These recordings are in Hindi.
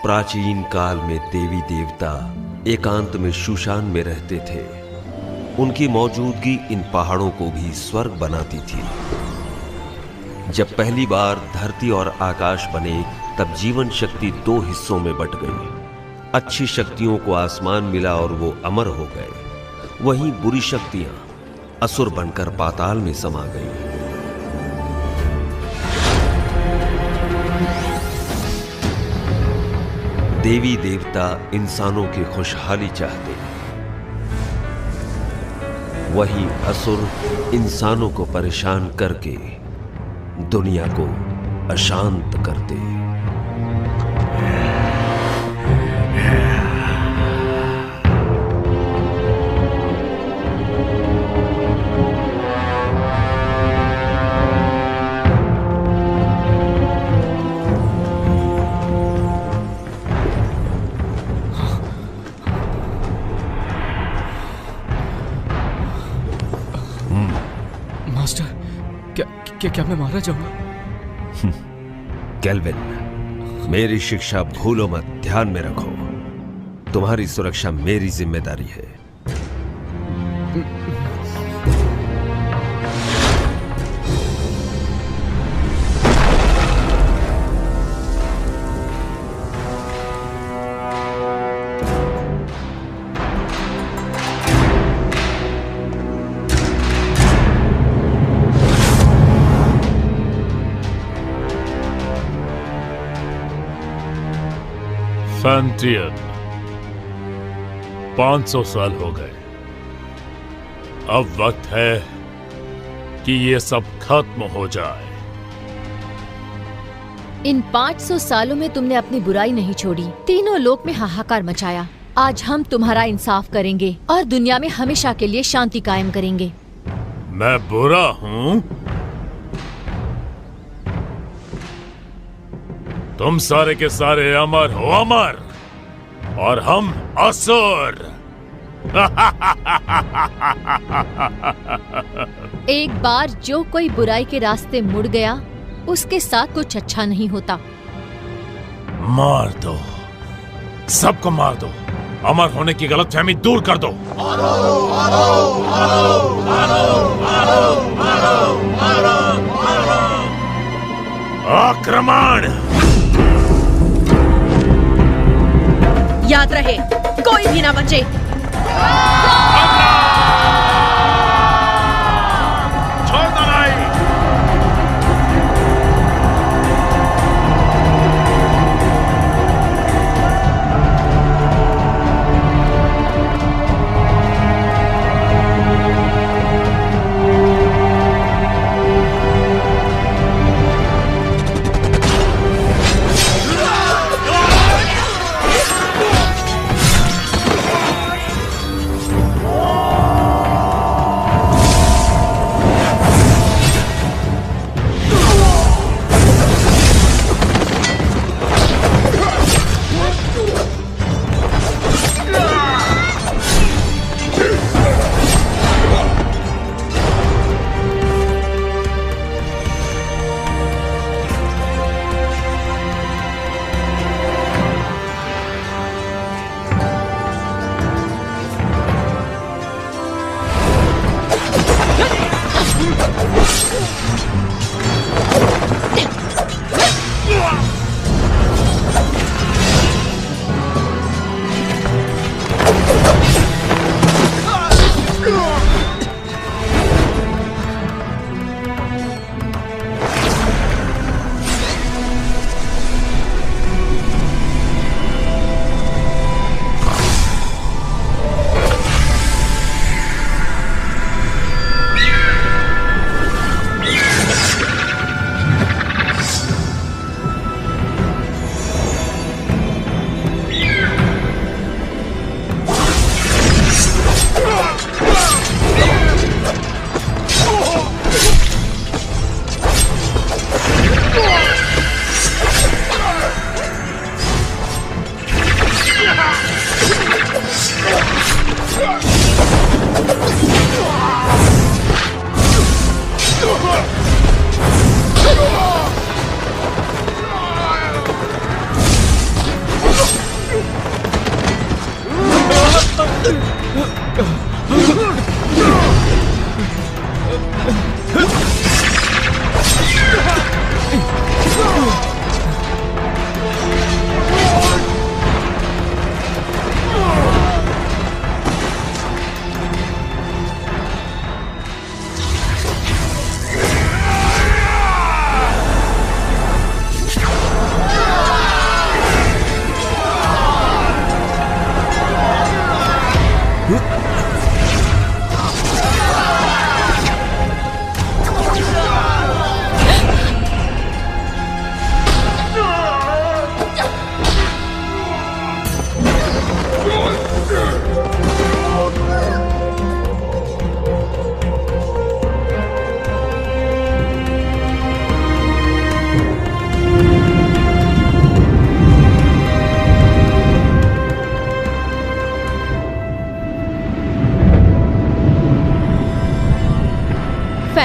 प्राचीन काल में देवी देवता एकांत में शूशान में रहते थे। उनकी मौजूदगी इन पहाड़ों को भी स्वर्ग बनाती थी। जब पहली बार धरती और आकाश बने, तब जीवन शक्ति दो हिस्सों में बट गई। अच्छी शक्तियों को आसमान मिला और वो अमर हो गए। वहीं बुरी शक्तियां असुर बनकर पाताल में समा गईं। देवी देवता इंसानों की खुशहाली चाहते, वहीं असुर इंसानों को परेशान करके दुनिया को अशांत करते। मास्टर, क्या मैं मारा जाऊंगा? केल्विन, मेरी शिक्षा भूलो मत, ध्यान में रखो। तुम्हारी सुरक्षा मेरी जिम्मेदारी है। फैंटियन, 500 साल हो गए। अब वक्त है कि ये सब खत्म हो जाए। इन 500 सालों में तुमने अपनी बुराई नहीं छोड़ी, तीनों लोक में हाहाकार मचाया। आज हम तुम्हारा इंसाफ करेंगे और दुनिया में हमेशा के लिए शांति कायम करेंगे। मैं बुरा हूँ? तुम सारे के सारे अमर हो, अमर, और हम असुर। एक बार जो कोई बुराई के रास्ते मुड़ गया, उसके साथ कुछ अच्छा नहीं होता। मार दो, सबको मार दो। अमर होने की गलतफहमी दूर कर दो। मारो, मारो, मारो, मारो, मारो, मारो, मारो, मारो। आक्रमण! याद रहे, कोई भी ना बचे। छोड़ दो नहीं।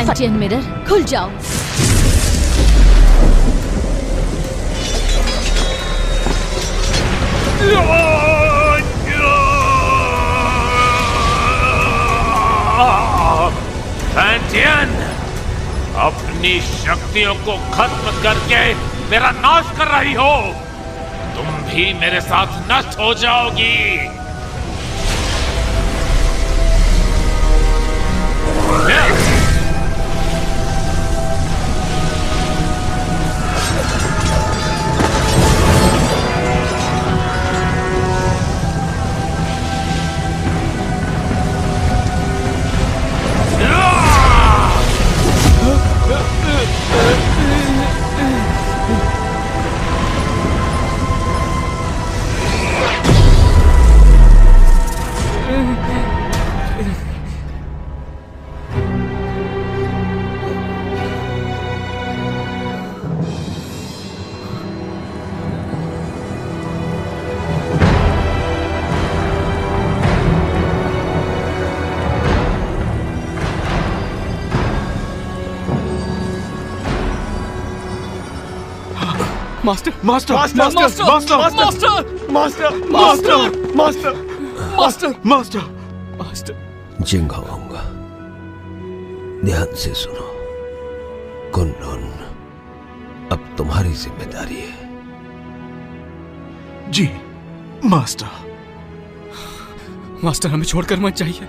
फैंटियन मिरर खुल जाओ। फैंटियन, अपनी शक्तियों को खत्म करके मेरा नाश कर रही हो। तुम भी मेरे साथ नष्ट हो जाओगी। Master master master master master master master master master master master master. Jinghong, ध्यान से सुनो। कुनलुन, अब तुम्हारी जिम्मेदारी है। जी मास्टर। मास्टर, हमें छोड़कर मत जाइए।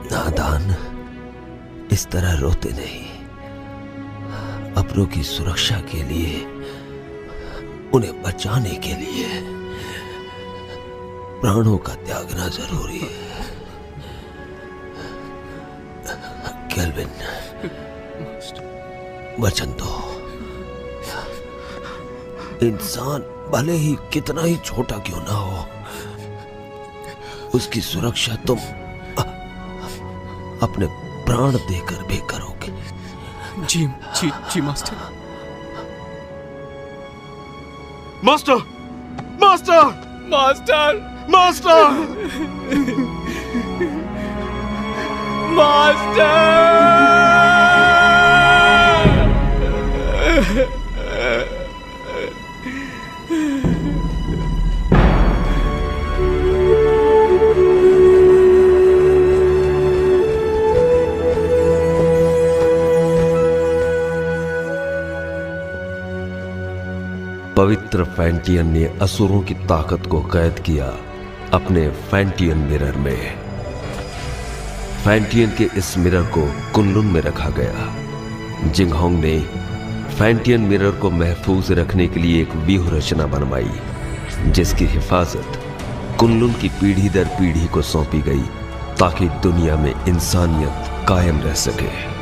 नादान, इस तरह रोते नहीं। अपनों की सुरक्षा के लिए, उन्हें बचाने के लिए प्राणों का त्यागना जरूरी है। केल्विन, वचन दो। इंसान भले ही कितना ही छोटा क्यों ना हो, उसकी सुरक्षा तुम अपने प्राण देकर भी करोगे। जी जी जी master. Master master master master पवित्र फैंटियन ने असुरों की ताकत को कैद किया अपने फैंटियन मिरर में। फैंटियन के इस मिरर को कुनलुन में रखा गया। जिंगहोंग ने फैंटियन मिरर को महफूज रखने के लिए एक व्यूह रचना बनवाई, जिसकी हिफाजत कुनलुन की पीढ़ी दर पीढ़ी को सौंपी गई, ताकि दुनिया में इंसानियत कायम रह सके।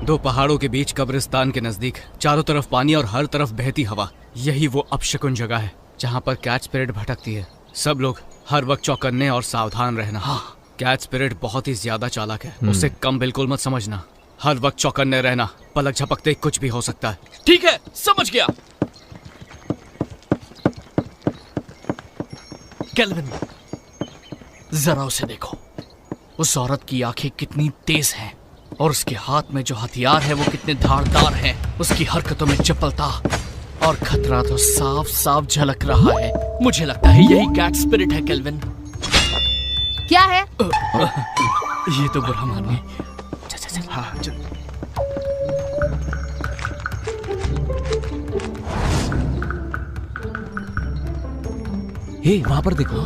दो पहाड़ों के बीच कब्रिस्तान के नजदीक, चारों तरफ पानी और हर तरफ बहती हवा, यही वो अपशकुन जगह है जहाँ पर कैट स्पिरिट भटकती है। सब लोग हर वक्त चौकन्ने और सावधान रहना। हाँ। कैट स्पिरिट बहुत ही ज्यादा चालाक है, उसे कम बिल्कुल मत समझना। हर वक्त चौकन्ने रहना, पलक झपकते कुछ भी हो सकता है। ठीक है, समझ गया। केल्विन, जरा उसे देखो। उस औरत की आंखें कितनी तेज हैं और उसके हाथ में जो हथियार है वो कितने धारदार हैं। उसकी हरकतों में चपलता और खतरा तो साफ साफ झलक रहा है। मुझे लगता है यही कैट स्पिरिट है। केल्विन, क्या है? ये तो बुरा मानो। हाँ चल। हे, वहां पर देखो।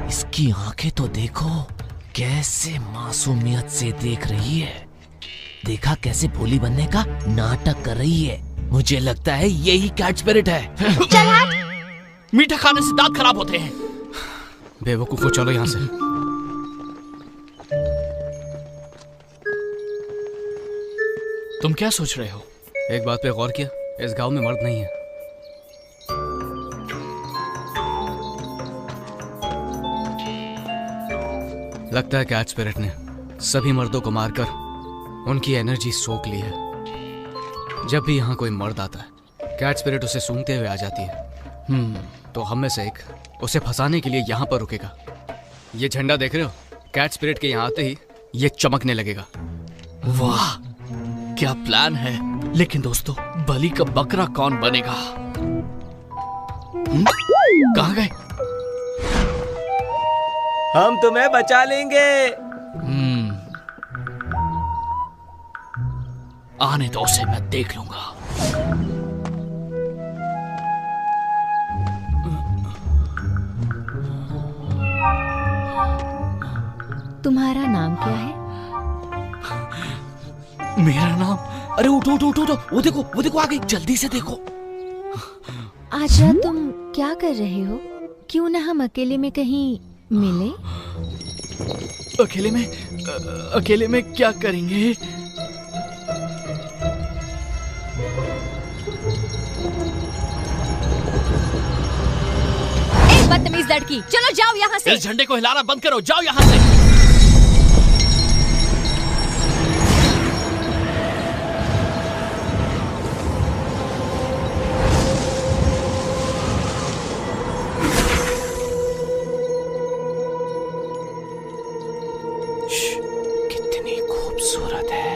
इसकी आंखें तो देखो, कैसे मासूमियत से देख रही है। देखा कैसे भोली बनने का नाटक कर रही है। मुझे लगता है यही कैट स्पिरिट है। चल हट। मीठा खाने से दांत खराब होते हैं। बेवकूफो, चलो यहाँ से। तुम क्या सोच रहे हो? एक बात पे गौर किया, इस गांव में मर्द नहीं है। लगता है कैट स्पिरिट ने सभी मर्दों को मारकर उनकी एनर्जी सोख ली है। जब भी यहाँ कोई मर्द आता है, कैट स्पिरिट उसे सूंघते हुए आ जाती है। तो हम में से एक उसे फंसाने के लिए यहाँ पर रुकेगा। ये झंडा देख रहे हो? कैट स्पिरिट के यहाँ आते ही ये चमकने लगेगा। वाह, क्या प्लान है। लेकिन दोस्तों, बलि का बकरा कौन बनेगा? कहाँ गए? हम तुम्हें बचा लेंगे। आने दो उसे, मैं देख लूंगा। तुम्हारा नाम क्या है? मेरा नाम? अरे उठो उठो उठो, वो देखो आ गई, जल्दी से देखो। आज रात तुम क्या कर रहे हो? क्यों ना हम अकेले में कहीं मिले? अकेले में क्या करेंगे? एक बदतमीज लड़की, चलो जाओ यहाँ से। इस झंडे को हिलाना बंद करो, जाओ यहाँ से। कितनी खूबसूरत है।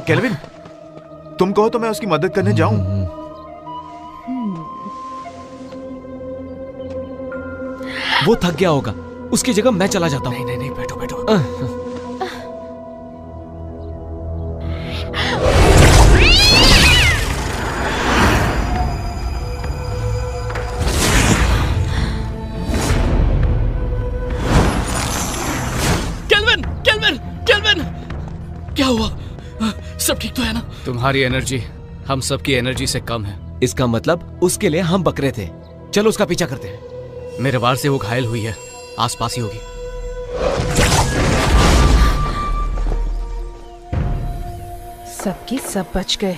केल्विन, तुम कहो तो मैं उसकी मदद करने जाऊं। वो थक गया होगा, उसकी जगह मैं चला जाता हूँ। नहीं, बैठो बैठो। केल्विन, क्या हुआ? सब ठीक तो है ना? तुम्हारी एनर्जी हम सबकी एनर्जी से कम है। इसका मतलब उसके लिए हम बकरे थे। चलो उसका पीछा करते हैं। मेरे वार से वो घायल हुई है, आसपास ही होगी। सबके सब बच गए।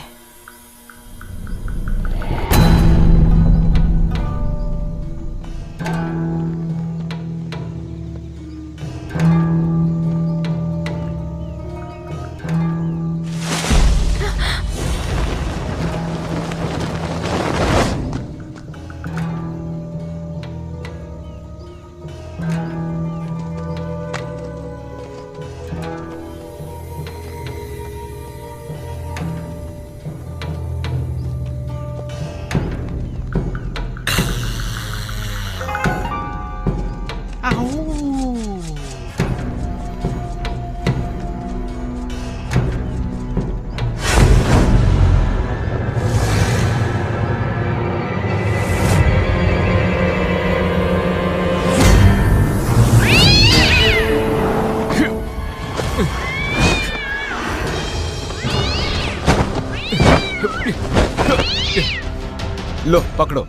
लो पकड़ो,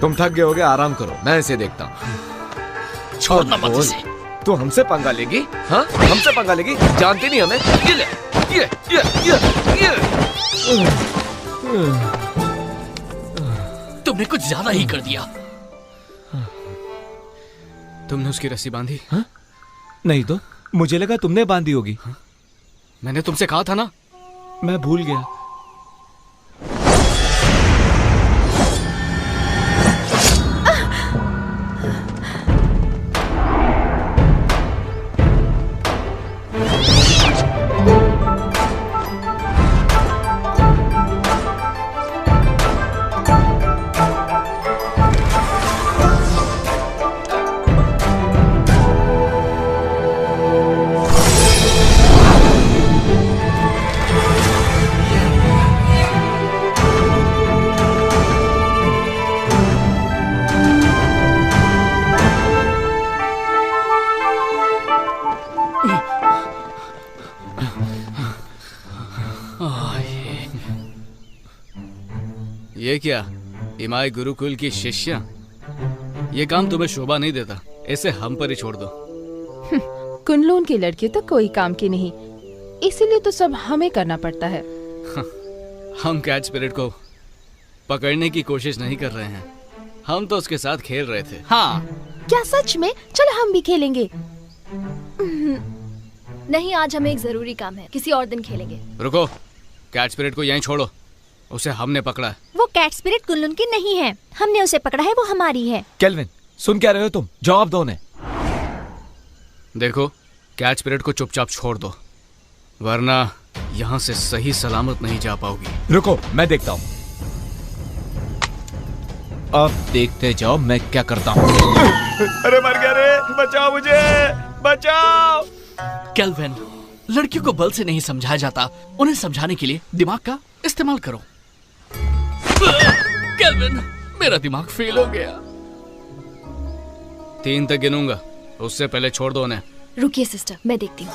तुम थक गए होगे, आराम करो, मैं इसे देखता हूँ। छोड़ना मत इसे। तू हमसे पंगा लेगी? हाँ, हमसे पंगा लेगी? जानती नहीं हमें? ये ले, ये। तुमने कुछ ज्यादा ही कर दिया। तुमने उसकी रस्सी बांधी? हाँ? नहीं तो मुझे लगा तुमने बांधी होगी। हाँ? मैंने तुमसे कहा था ना। मैं भूल गया। ये क्या, इमाई गुरुकुल की शिष्या? ये काम तुम्हें शोभा नहीं देता, इसे हम पर ही छोड़ दो। कुनलून की लड़की तो कोई काम की नहीं, इसीलिए तो सब हमें करना पड़ता है। हम कैच स्पिरिट को पकड़ने की कोशिश नहीं कर रहे हैं, हम तो उसके साथ खेल रहे थे। हाँ, क्या सच में? चलो हम भी खेलेंगे। नहीं, आज हमें एक जरूरी काम है, किसी और दिन खेलेंगे। रुको, कैच स्पिरिट को यहीं छोड़ो, उसे हमने पकड़ा है। वो कैट स्पिरिट कुनलून की नहीं है, हमने उसे पकड़ा है, वो हमारी है। केल्विन, सुन क्या रहे हो तुम? जवाब दो उन्हें। देखो, कैच स्पिरिट को चुपचाप छोड़ दो, वरना यहाँ से सही सलामत नहीं जा पाओगी। रुको, मैं देखता हूँ। अब देखते जाओ मैं क्या करता हूँ। अरे मर गया रे, बचाओ मुझे, बचाओ। केल्विन, लड़कियों को बल से नहीं समझाया जाता, उन्हें समझाने के लिए दिमाग का इस्तेमाल करो। केल्विन, मेरा दिमाग फेल हो गया। 3 तक गिनूंगा, उससे पहले छोड़ दो उन्हें। रुकिए सिस्टर, मैं देखती हूँ।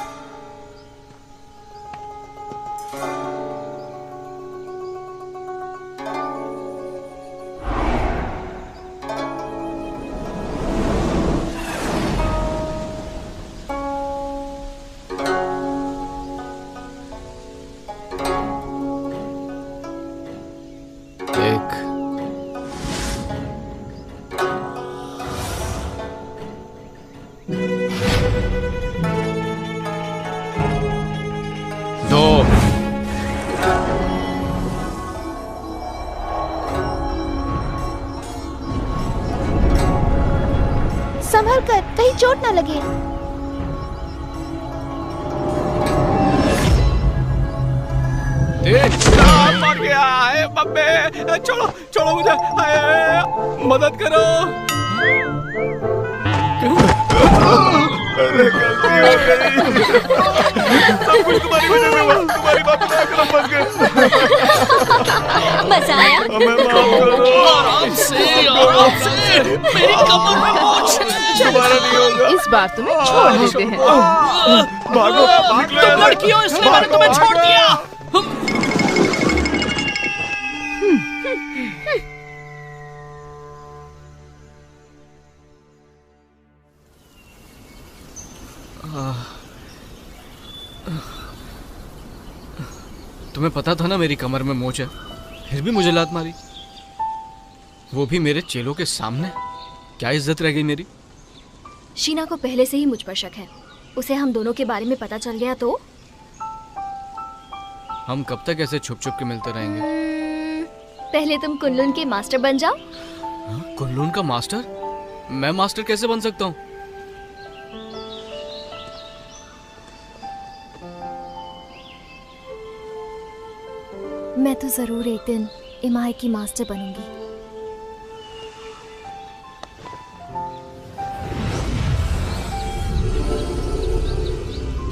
संभल कर, कहीं चोट ना लगे। मर गया है बब्बे, छोड़ो छोड़ो मुझे, मदद करो। अरे गलती हो गई, सब कुछ तुम्हारी वजह से हुआ, तुम्हारी बात सुना कर फंस गए। मजा आया? हमें माफ करो। आराम से, आराम से, मेरी कमर में मोच है। दोबारा नहीं होगा। इस बार तुम्हें छोड़ देते हैं। भागो, भाग लो। तुम लड़की हो इसलिए मैंने तुम्हें छोड़ दिया। तुम्हें पता था ना मेरी कमर में मोच है, फिर भी मुझे लात मारी, वो भी मेरे चेलों के सामने। क्या इज्जत रह गई मेरी? शीना को पहले से ही मुझ पर शक है, उसे हम दोनों के बारे में पता चल गया तो? हम कब तक ऐसे छुप छुप के मिलते रहेंगे? पहले तुम कुनलून के मास्टर बन जाओ। कुनलून का मास्टर? मैं मास्टर कैसे बन सकता हूँ? मैं तो जरूर एक दिन इमाई की मास्टर बनूंगी।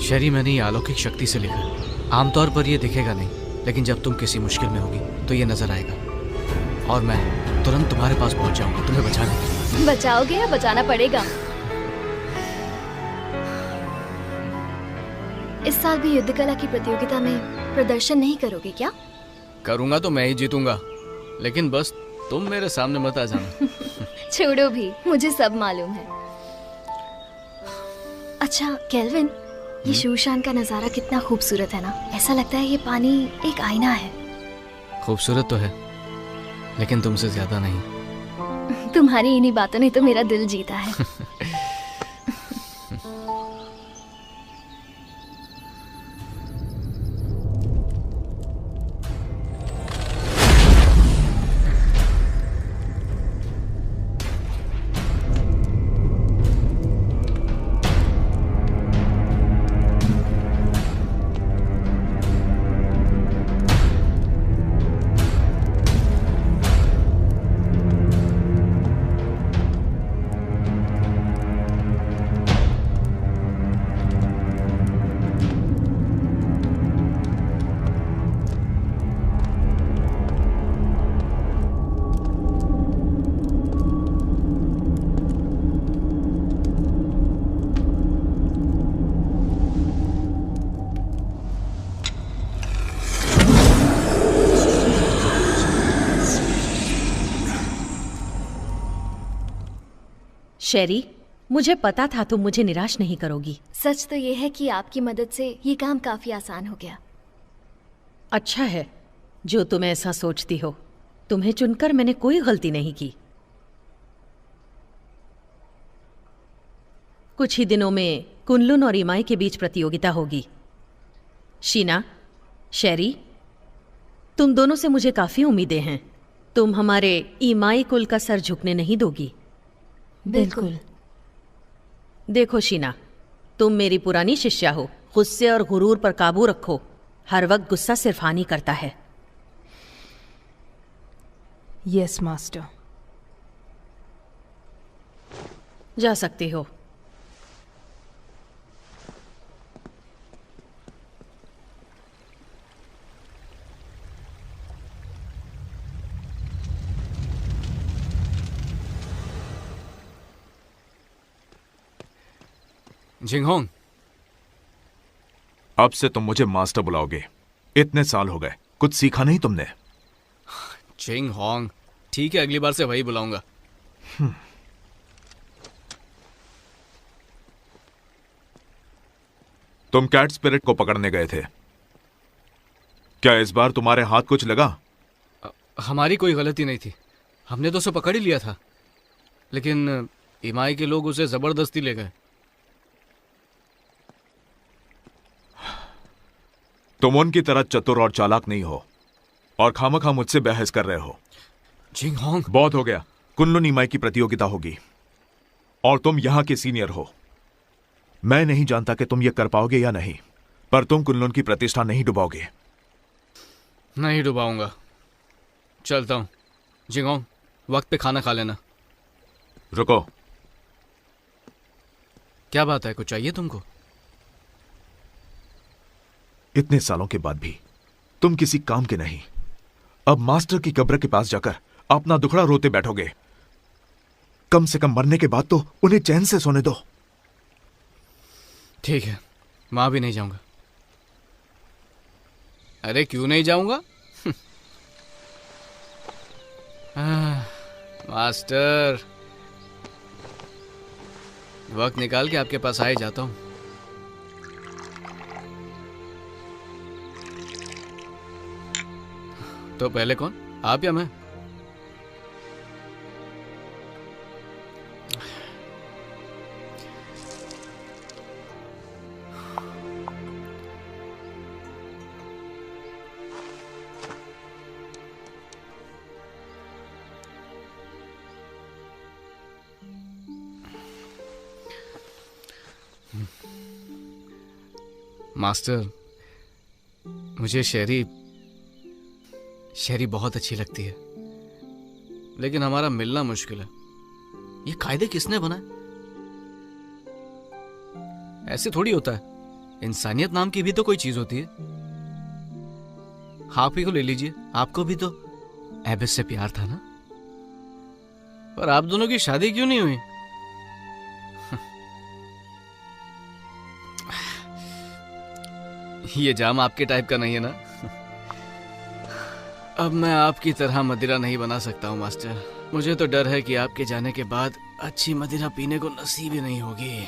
शरी, मैंने ये अलौकिक शक्ति से लिखा है। आमतौर पर ये दिखेगा नहीं, लेकिन जब तुम किसी मुश्किल में होगी तो ये नजर आएगा और मैं तुरंत तुम्हारे पास पहुंच जाऊंगा तुम्हें बचाने। बचाओगे या बचाना पड़ेगा? इस साल भी युद्ध कला की प्रतियोगिता में प्रदर्शन नहीं करोगे क्या? करूंगा तो मैं ही जीतूंगा, लेकिन बस तुम मेरे सामने मत आ जाना। छोड़ो भी, मुझे सब मालूम है। अच्छा केल्विन, ये शूशान का नजारा कितना खूबसूरत है ना। ऐसा लगता है ये पानी एक आईना है। खूबसूरत तो है, लेकिन तुमसे ज्यादा नहीं। तुम्हारी इन्हीं बातों ने तो मेरा दिल जीता है। शेरी, मुझे पता था तुम मुझे निराश नहीं करोगी। सच तो ये है कि आपकी मदद से ये काम काफी आसान हो गया। अच्छा है जो तुम ऐसा सोचती हो। तुम्हें चुनकर मैंने कोई गलती नहीं की। कुछ ही दिनों में कुनलुन और इमाई के बीच प्रतियोगिता होगी। शीना, शेरी, तुम दोनों से मुझे काफी उम्मीदें हैं। तुम हमारे इमाई कुल का सर झुकने नहीं दोगी। बिल्कुल। देखो शीना, तुम मेरी पुरानी शिष्या हो। गुस्से और गुरूर पर काबू रखो। हर वक्त गुस्सा सिर्फ हानि करता है। Yes master. जा सकते हो। जिंगहोंग, अब से तुम मुझे मास्टर बुलाओगे। इतने साल हो गए, कुछ सीखा नहीं तुमने? जिंगहोंग, ठीक है, अगली बार से वही बुलाऊंगा। तुम कैट स्पिरिट को पकड़ने गए थे, क्या इस बार तुम्हारे हाथ कुछ लगा? हमारी कोई गलती नहीं थी, हमने तो उसे पकड़ ही लिया था, लेकिन इमाई के लोग उसे जबरदस्ती ले गए। तुम उनकी तरह चतुर और चालाक नहीं हो और खामखा मुझसे बहस कर रहे हो। जिंगहोंग, बहुत हो गया। कुनलुन इमाई की प्रतियोगिता होगी और तुम यहां के सीनियर हो। मैं नहीं जानता कि तुम ये कर पाओगे या नहीं, पर तुम कुनलुन की प्रतिष्ठा नहीं डुबाओगे। नहीं डुबाऊंगा। चलता हूं। जिंगहोंग, वक्त पे खाना खा लेना। रुको। क्या बात है, कुछ चाहिए तुमको? इतने सालों के बाद भी तुम किसी काम के नहीं। अब मास्टर की कब्र के पास जाकर अपना दुखड़ा रोते बैठोगे। कम से कम मरने के बाद तो उन्हें चैन से सोने दो। ठीक है, वहां भी नहीं जाऊंगा। अरे क्यों नहीं जाऊंगा? मास्टर, वक्त निकाल के आपके पास आ ही जाता हूं। तो पहले कौन, आप या मैं? मास्टर, मुझे शेरी बहुत अच्छी लगती है, लेकिन हमारा मिलना मुश्किल है। ये कायदे किसने बनाए? ऐसे थोड़ी होता है, इंसानियत नाम की भी तो कोई चीज होती है। आप ही को ले लीजिए, आपको भी तो एबिस से प्यार था ना, पर आप दोनों की शादी क्यों नहीं हुई? ये जाम आपके टाइप का नहीं है ना? अब मैं आपकी तरह मदिरा नहीं बना सकता हूँ मास्टर। मुझे तो डर है कि आपके जाने के बाद अच्छी मदिरा पीने को नसीब ही नहीं होगी।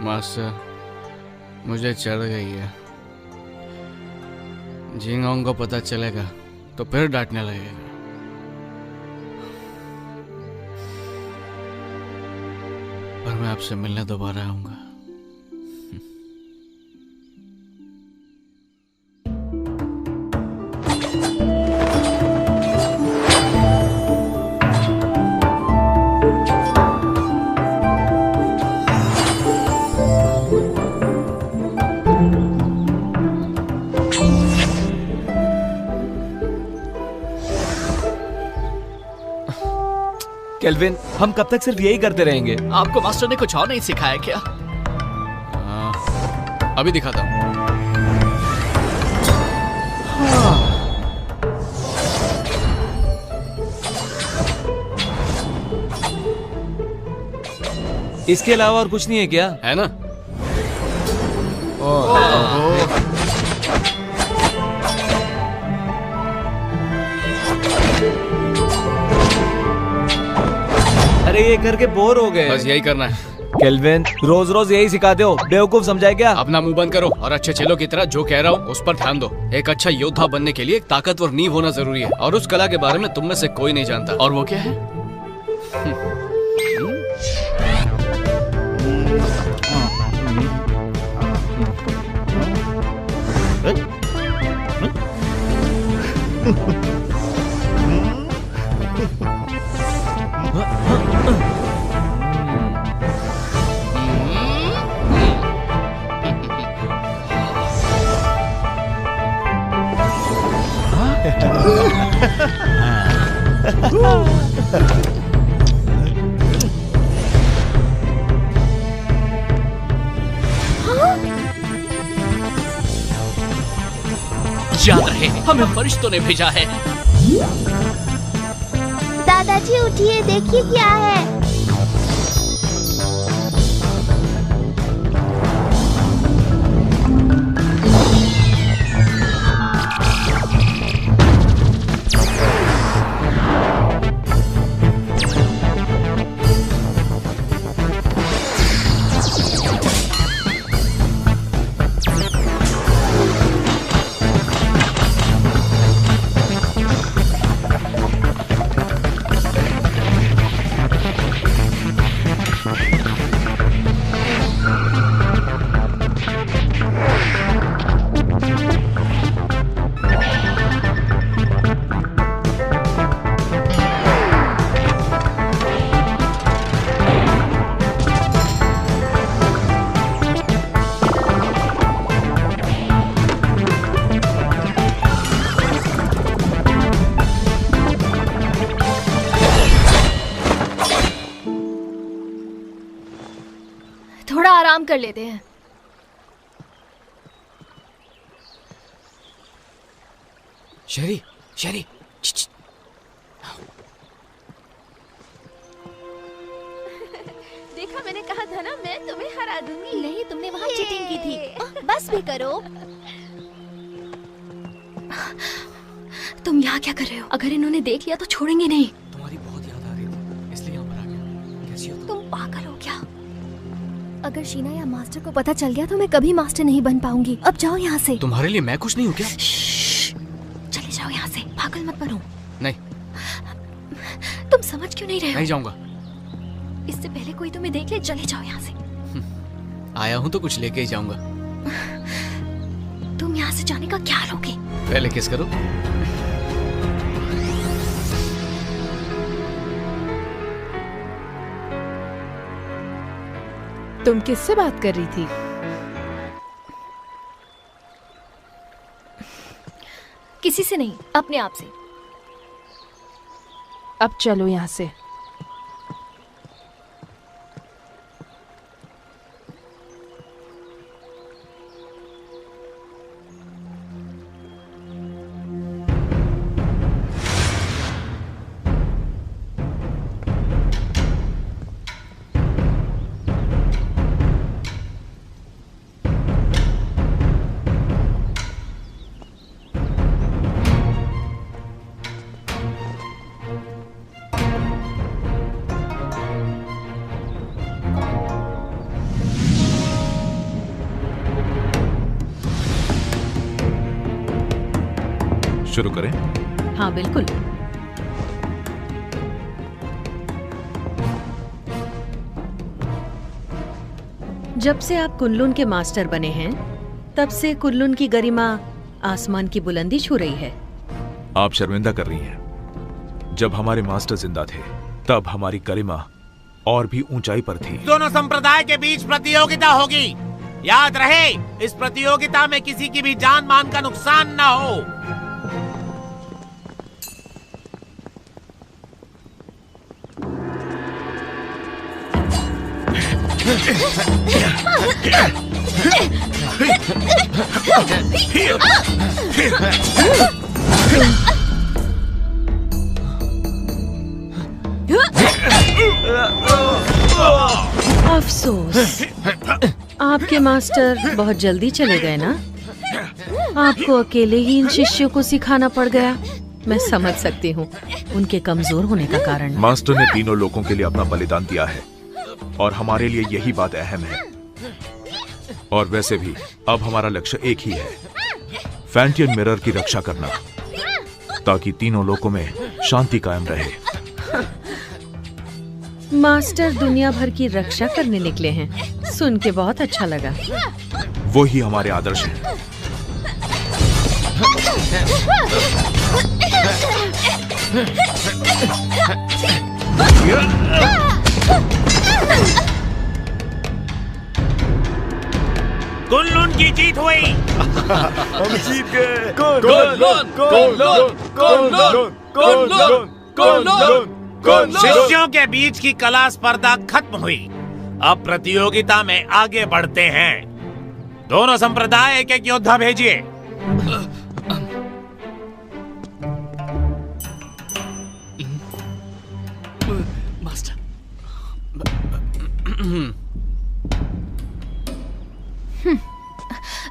मास्टर, मुझे चढ़ गई है। जिंगहोंग को पता चलेगा तो फिर डांटने लगेगा। पर मैं आपसे मिलने दोबारा आऊंगा। केल्विन, हम कब तक सिर्फ यही करते रहेंगे? आपको मास्टर ने कुछ और नहीं सिखाया क्या? अभी दिखाता हूँ। इसके अलावा और कुछ नहीं है क्या? है ना? अरे ये करके बोर हो गए। बस यही करना है। केल्विन, रोज रोज यही सिखाते हो, बेवकूफ समझाए क्या? अपना मुंह बंद करो और अच्छे चेलों की तरह जो कह रहा हूँ उस पर ध्यान दो। एक अच्छा योद्धा बनने के लिए एक ताकतवर नींव होना जरूरी है, और उस कला के बारे में तुम में से कोई नहीं जानता। और वो क्या है? याद रहे, हमें फरिश्तों ने भेजा है। दादाजी उठिए, देखिए क्या है। थोड़ा आराम कर लेते हैं। शेरी, शेरी, देखा, मैंने कहा था ना, मैं तुम्हें हरा दूंगी। नहीं, तुमने वहाँ चीटिंग की थी। बस भी करो। तुम यहाँ क्या कर रहे हो? अगर इन्होंने देख लिया तो छोड़ेंगे नहीं। तुम्हारी बहुत याद आ रही थी, इसलिए यहाँ पर आ गया। कैसी हो तुम पागल हो क्या? अगर शीना या मास्टर को पता चल गया तो मैं कभी मास्टर नहीं बन पाऊंगी। अब जाओ यहाँ से। तुम्हारे लिए मैं कुछ नहीं हूँ क्या? चले जाओ यहाँ से, पागल मत बनो। नहीं। तुम समझ क्यों नहीं रहे हो? नहीं जाऊंगा। इससे पहले कोई तुम्हें देख ले, चले जाओ यहाँ से। आया हूँ तो कुछ लेके ही जाऊंगा। तुम यहाँ से जाने का क्या लोगे? पहले किस करो। तुम किससे बात कर रही थी? किसी से नहीं, अपने आप से। अब चलो यहाँ से। शुरू करें? हाँ बिल्कुल। जब से आप कुनलुन के मास्टर बने हैं, तब से कुनलुन की गरिमा आसमान की बुलंदी छू रही है। आप शर्मिंदा कर रही हैं। जब हमारे मास्टर जिंदा थे, तब हमारी गरिमा और भी ऊंचाई पर थी। दोनों संप्रदाय के बीच प्रतियोगिता होगी। याद रहे, इस प्रतियोगिता में किसी की भी जान मान का नुकसान ना हो। अफसोस, आपके मास्टर बहुत जल्दी चले गए ना। आपको अकेले ही इन शिष्यों को सिखाना पड़ गया। मैं समझ सकती हूँ उनके कमजोर होने का कारण। मास्टर ने तीनों लोगों के लिए अपना बलिदान दिया है और हमारे लिए यही बात अहम है। और वैसे भी अब हमारा लक्ष्य एक ही है, फैंटियन मिरर की रक्षा करना, ताकि तीनों लोकों में शांति कायम रहे। मास्टर दुनिया भर की रक्षा करने निकले हैं, सुन के बहुत अच्छा लगा। वो ही हमारे आदर्श हैं। कुनलुन की जीत हुई। हम जीत गए। शिष्यों के बीच की कला स्पर्धा खत्म हुई। अब प्रतियोगिता में आगे बढ़ते हैं। दोनों संप्रदाय एक एक योद्धा भेजिए। मास्टर।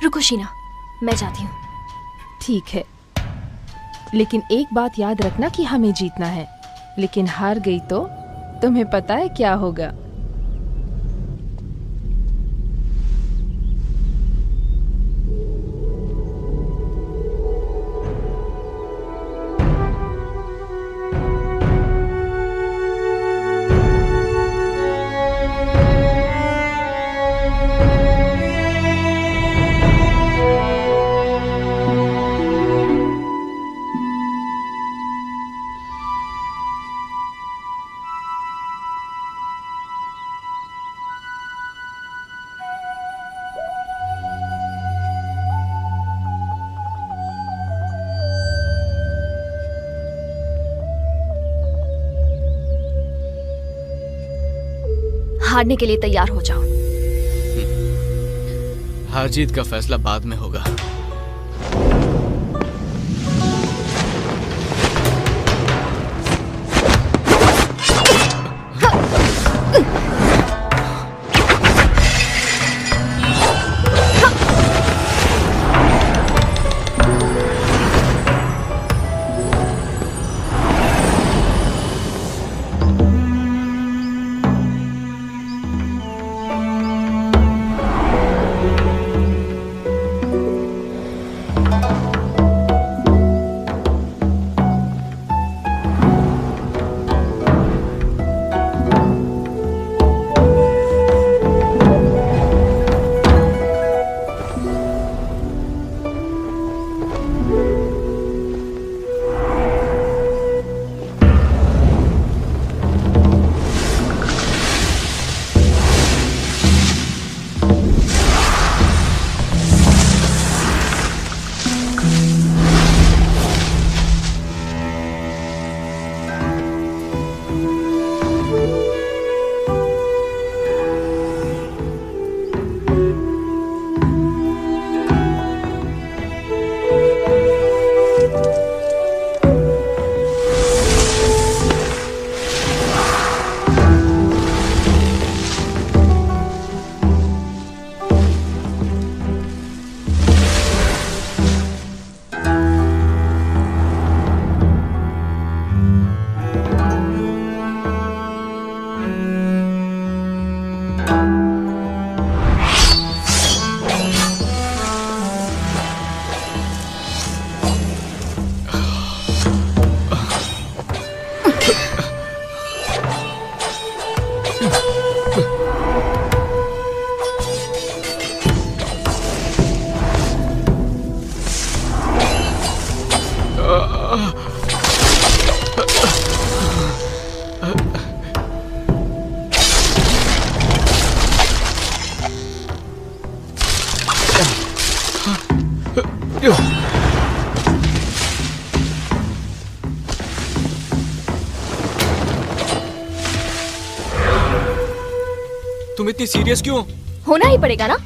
रुको शीना, मैं जाती हूँ। ठीक है, लेकिन एक बात याद रखना कि हमें जीतना है। लेकिन हार गई तो तुम्हें पता है क्या होगा। हारने के लिए तैयार हो जाओ। हार जीत का फैसला बाद में होगा। तुम इतनी सीरियस क्यों? होना ही पड़ेगा ना।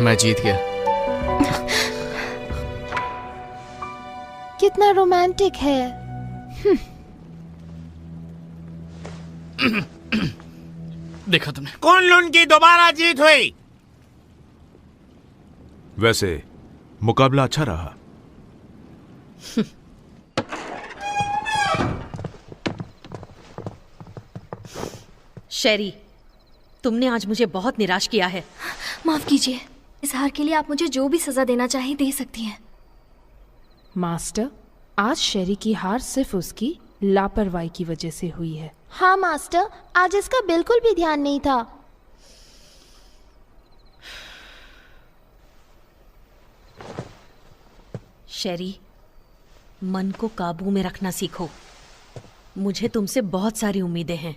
मैं जीत गया। कितना रोमांटिक है। देखा तुमने, कुन-लुन की दोबारा जीत हुई। वैसे मुकाबला अच्छा रहा। शेरी, तुमने आज मुझे बहुत निराश किया है। माफ कीजिए, इस हार के लिए आप मुझे जो भी सजा देना चाहें दे सकती हैं। मास्टर, आज शेरी की हार सिर्फ उसकी लापरवाही की वजह से हुई है। हाँ मास्टर, आज इसका बिल्कुल भी ध्यान नहीं था। शेरी, मन को काबू में रखना सीखो। मुझे तुमसे बहुत सारी उम्मीदें हैं।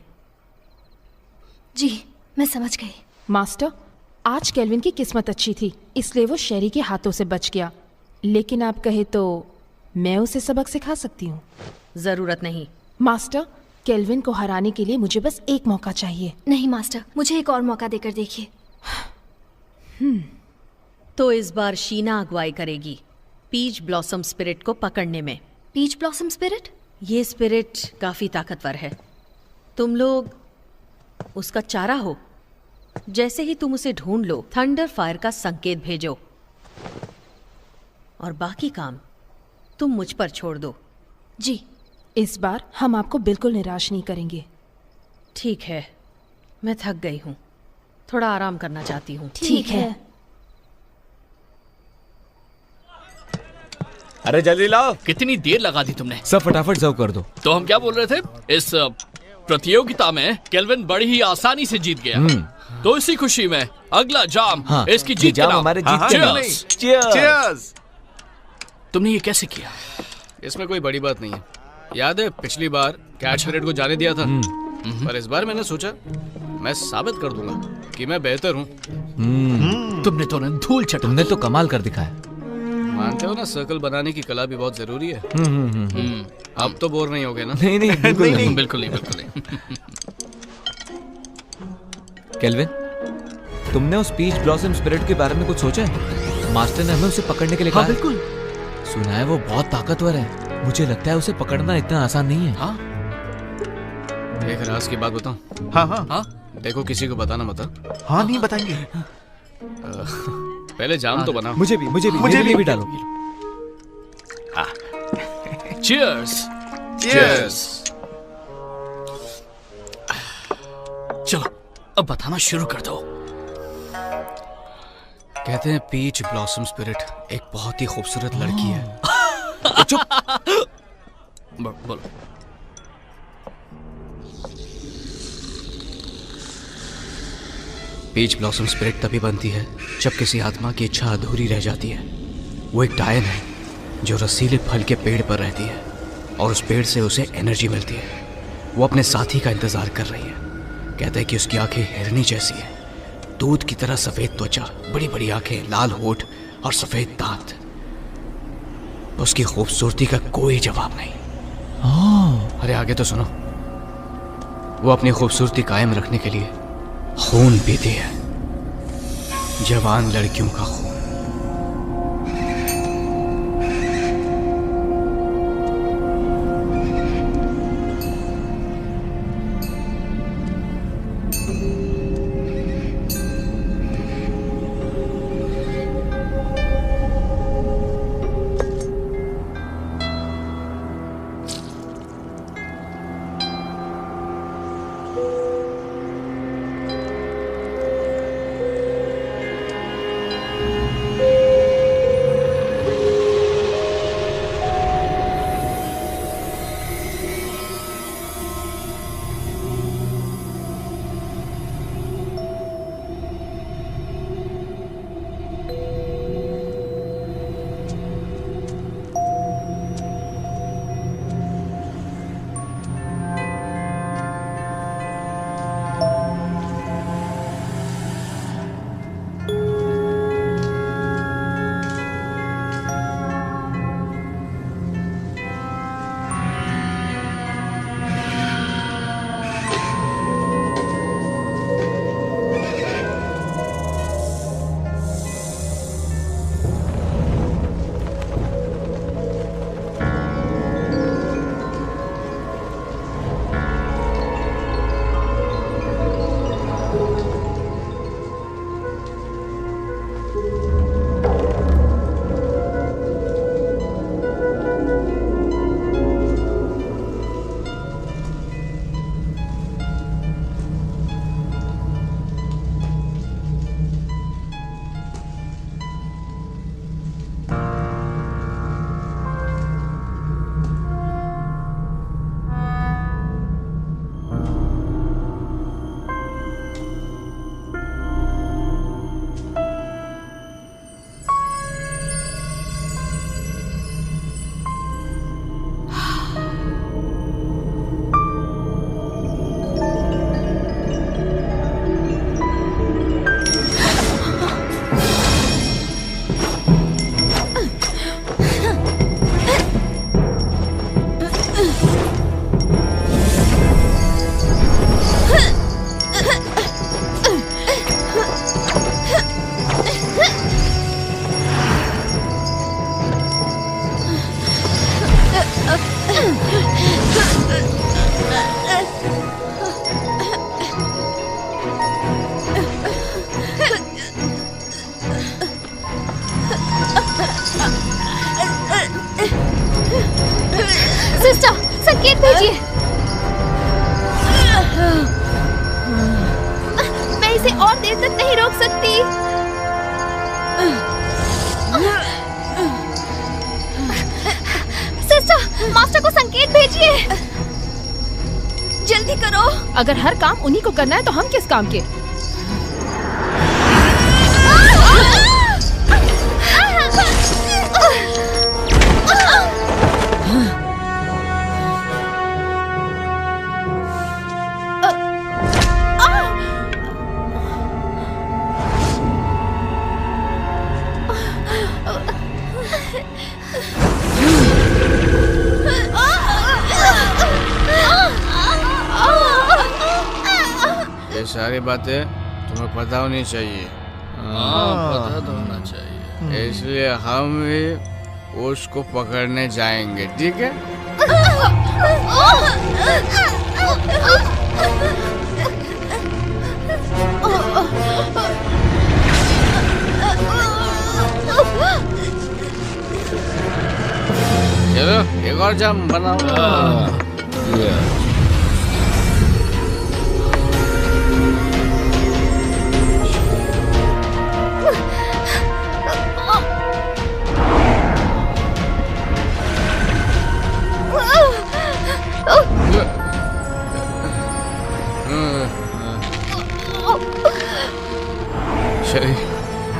जी, मैं समझ गई। मास्टर, आज केल्विन की किस्मत अच्छी थी, इसलिए वो शेरी के हाथों से बच गया। लेकिन आप कहे तो मैं उसे सबक सिखा सकती हूँ। जरूरत नहीं। मास्टर, केल्विन को हराने के लिए मुझे बस एक मौका चाहिए। नहीं मास्टर, मुझे एक और मौका देकर देखिए। तो इस बार शीना अगुवाई करेगी पीच ब्लॉसम स्पिरिट को पकड़ने में। Peach blossom spirit? ये स्पिरिट काफी ताकतवर है। तुम लोग उसका चारा हो। जैसे ही तुम उसे ढूंढ लो, थंडर फायर का संकेत भेजो और बाकी काम तुम मुझ पर छोड़ दो। जी, इस बार हम आपको बिल्कुल निराश नहीं करेंगे। ठीक है, मैं थक गई हूँ, थोड़ा आराम करना चाहती हूँ। ठीक है। अरे जल्दी लाओ। कितनी देर लगा दी तुमने? सब फटाफट सर्व कर दो। तो हम क्या बोल रहे थे? इस प्रतियोगिता में केल्विन बड़ी ही आसानी से जीत गया। तो इसी खुशी में अगला जाम इसकी जीत जाम हमारे जीत के नाम। चीयर्स। तुमने ये कैसे किया? इसमें कोई बड़ी बात नहीं है। याद है पिछली बार कैच स्पिरिट को जाने दिया था, पर इस बार मैंने सोचा मैं साबित कर दूंगा कि मैं बेहतर हूँ। तुमने तो धूल चटा। तुमने तो कमाल कर दिखाया। मानते हो ना, सर्कल बनाने की कला भी बहुत जरूरी है। अब तो बोर नहीं होगे ना? नहीं नहीं, बिल्कुल नहीं। बिल्कुल नहीं, बिल्कुल नहीं। केल्विन, तुमने उस पीच ब्लॉसम स्पिरिट के बारे में कुछ सोचा है? मास्टर ने हमें उसे पकड़ने के लिए कहा। बिल्कुल। सुना है वो बहुत ताकतवर है। मुझे लगता है उसे पकड़ना इतना आसान नहीं है। हाँ? एक राज की बात बताऊं? हाँ हाँ हाँ? देखो, किसी को बताना मत। हाँ, नहीं बताएंगे। पहले जाम तो बनाओ। मुझे भी डालो। चीयर्स। चीयर्स। चलो अब बताना शुरू कर दो। कहते हैं पीच ब्लॉसम स्पिरिट एक बहुत ही खूबसूरत लड़की है। चुप। बोलो। पीच ब्लॉसम स्पिरिट तभी बनती है जब किसी आत्मा की इच्छा अधूरी रह जाती है। वो एक डायन है जो रसीले फल के पेड़ पर रहती है और उस पेड़ से उसे एनर्जी मिलती है। वो अपने साथी का इंतजार कर रही है। कहते हैं कि उसकी आंखें हिरनी जैसी है, दूध की तरह सफेद त्वचा, बड़ी बड़ी आंखें, लाल होठ और सफेद दांत। उसकी खूबसूरती का कोई जवाब नहीं। अरे आगे तो सुनो। वो अपनी खूबसूरती कायम रखने के लिए खून पीती है, जवान लड़कियों का खून। सिस्टर, संकेत भेजिए। मैं इसे और देर तक नहीं रोक सकती। सिस्टर, मास्टर को संकेत भेजिए। जल्दी करो। अगर हर काम उन्हीं को करना है तो हम किस काम के? ये सारी बातें तुम्हें पता होनी चाहिए। पता तो होना चाहिए। इसलिए हम भी उसको पकड़ने जाएंगे, ठीक है? चलो एक और जाम बनाओ।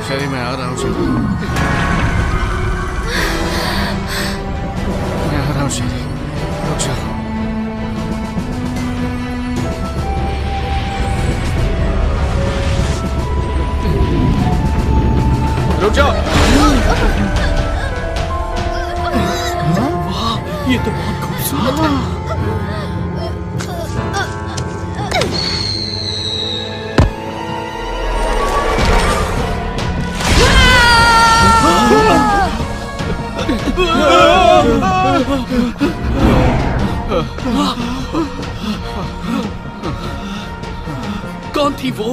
शरी मैं आ रहा हूँ। मैं आ रहा हूँ शरी, रुक जाओ। रुक जाओ। वाह, ये तो बहुत खूबसूरत है। कौन थी वो?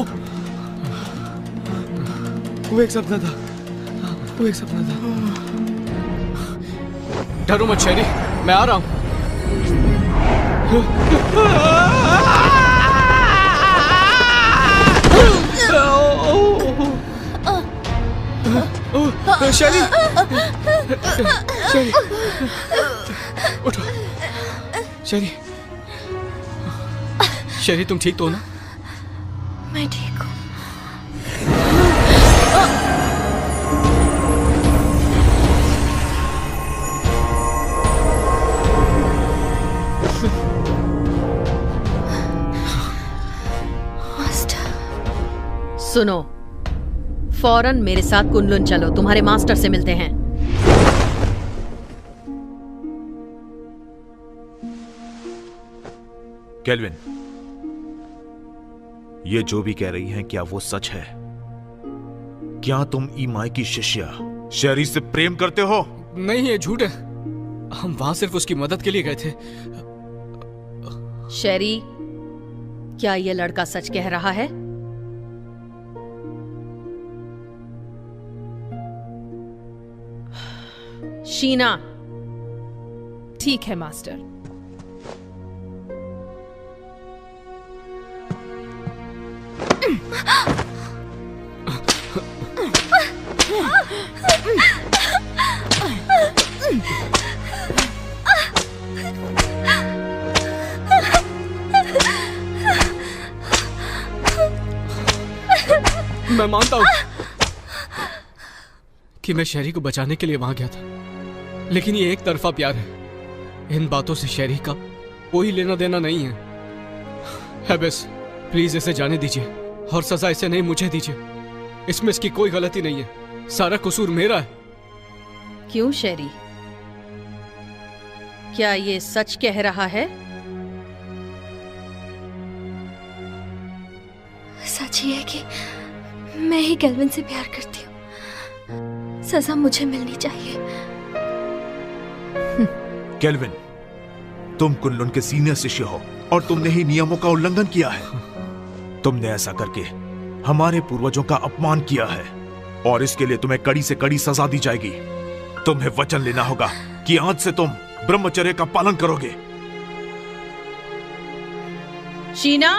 वो एक सपना था। वो एक सपना था। डरो मत शेरी, मैं आ रहा हूं। शेरी, शेरी, उठो। शेरी, शेरी तुम ठीक तो हो ना? मैं ठीक हूँ। सुनो, फौरन मेरे साथ कुनलुन चलो, तुम्हारे मास्टर से मिलते हैं। केल्विन, ये जो भी कह रही हैं, क्या वो सच है? क्या तुम ईमाई की शिष्या शेरी से प्रेम करते हो? नहीं, ये झूठ है। हम वहां सिर्फ उसकी मदद के लिए गए थे। शेरी, क्या ये लड़का सच कह रहा है? शीना। ठीक है मास्टर। मैं मानता हूं कि मैं शेरी को बचाने के लिए वहां गया था, लेकिन ये एक तरफा प्यार है। इन बातों से शेरी का कोई लेना देना नहीं है। बस प्लीज इसे जाने दीजिए और सजा इसे नहीं, मुझे दीजिए। इसमें इसकी कोई गलती नहीं है, सारा कसूर मेरा है। क्यों शेरी, क्या ये सच कह रहा है? सच ही है कि मैं ही केल्विन से प्यार करती हूँ। सजा मुझे मिलनी चाहिए। केल्विन, तुम कुनलुन के सीनियर शिष्य हो और तुमने ही नियमों का उल्लंघन किया है। तुमने ऐसा करके हमारे पूर्वजों का अपमान किया है और इसके लिए तुम्हें कड़ी से कड़ी सजा दी जाएगी। तुम्हें वचन लेना होगा कि आज से तुम ब्रह्मचर्य का पालन करोगे। शीना,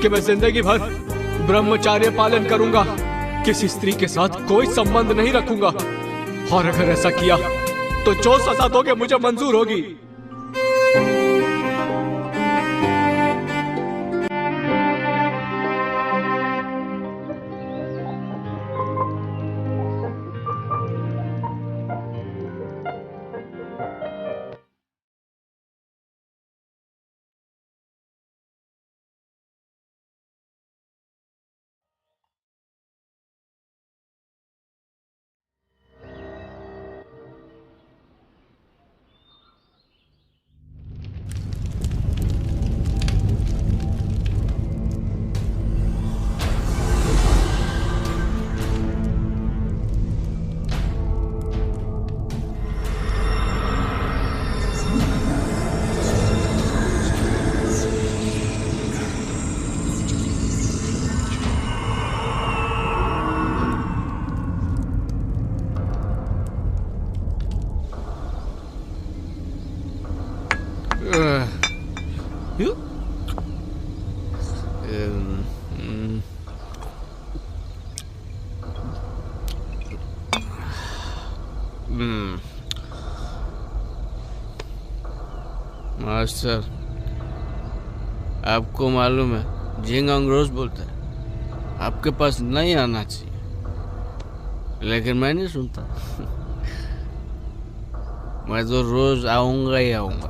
कि मैं जिंदगी भर ब्रह्मचार्य पालन करूंगा, किसी स्त्री के साथ कोई संबंध नहीं रखूंगा, और अगर ऐसा किया तो जो सजा दोगे मुझे मंजूर होगी। मास्टर, आपको मालूम है झिंगांग रोज बोलता है आपके पास नहीं आना चाहिए, लेकिन मैं नहीं सुनता। मैं तो रोज आऊंगा ही आऊंगा।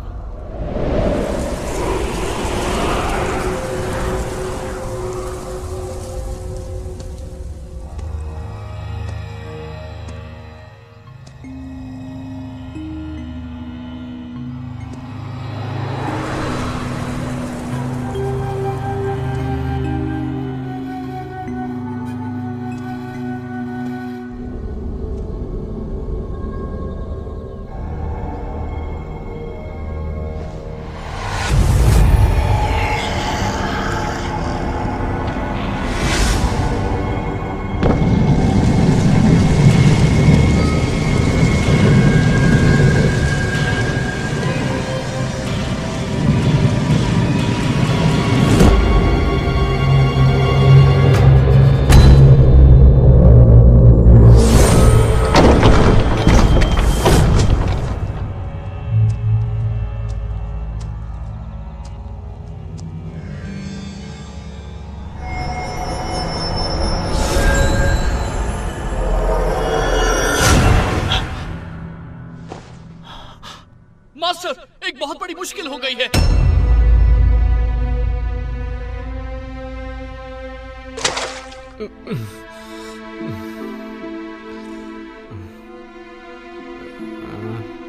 मास्टर, एक बहुत बड़ी मुश्किल हो गई है।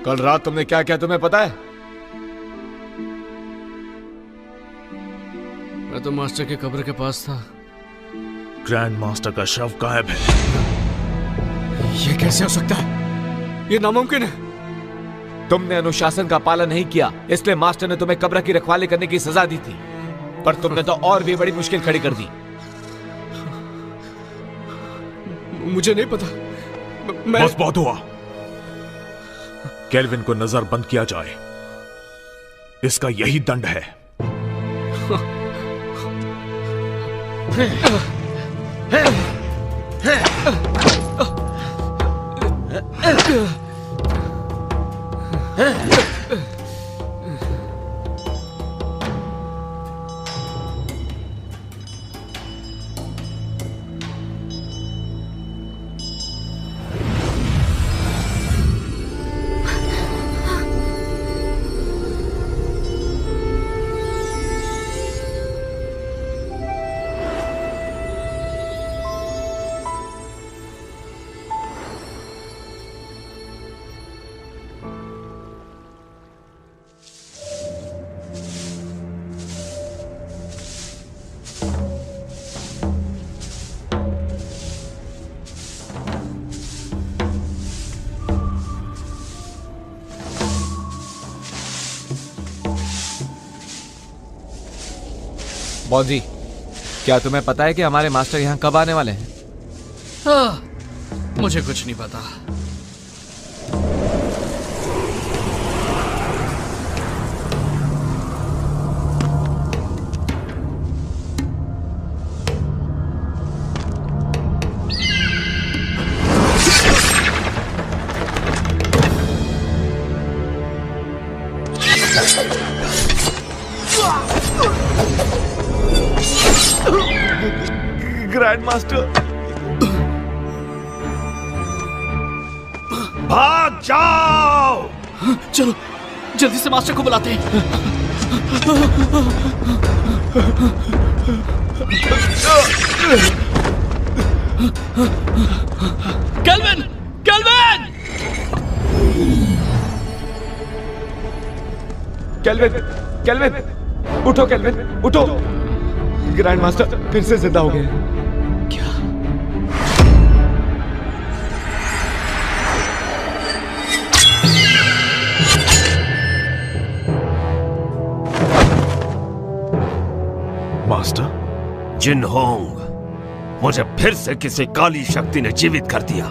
कल रात तुमने क्या किया तुम्हें पता है? मैं तो मास्टर के कब्र के पास था। ग्रैंड मास्टर का शव गायब है। ये कैसे हो सकता है? ये नामुमकिन है। तुमने अनुशासन का पालन नहीं किया, इसलिए मास्टर ने तुम्हें कब्र की रखवाली करने की सजा दी थी, पर तुमने तो और भी बड़ी मुश्किल खड़ी कर दी। मुझे नहीं पता। बस बहुत हुआ। केल्विन को नजर बंद किया जाए, इसका यही दंड है। बॉजी, क्या तुम्हें पता है कि हमारे मास्टर यहाँ कब आने वाले हैं? मुझे कुछ नहीं पता। ग्रैंड मास्टर, भाग जाओ! चलो जल्दी से मास्टर को बुलाते हैं। केल्विन! केल्विन! केल्विन! केल्विन! उठो केल्विन, उठो! ग्रैंड मास्टर फिर से जिंदा हो गए। क्या? मास्टर? जिनहोंग, मुझे फिर से किसी काली शक्ति ने जीवित कर दिया।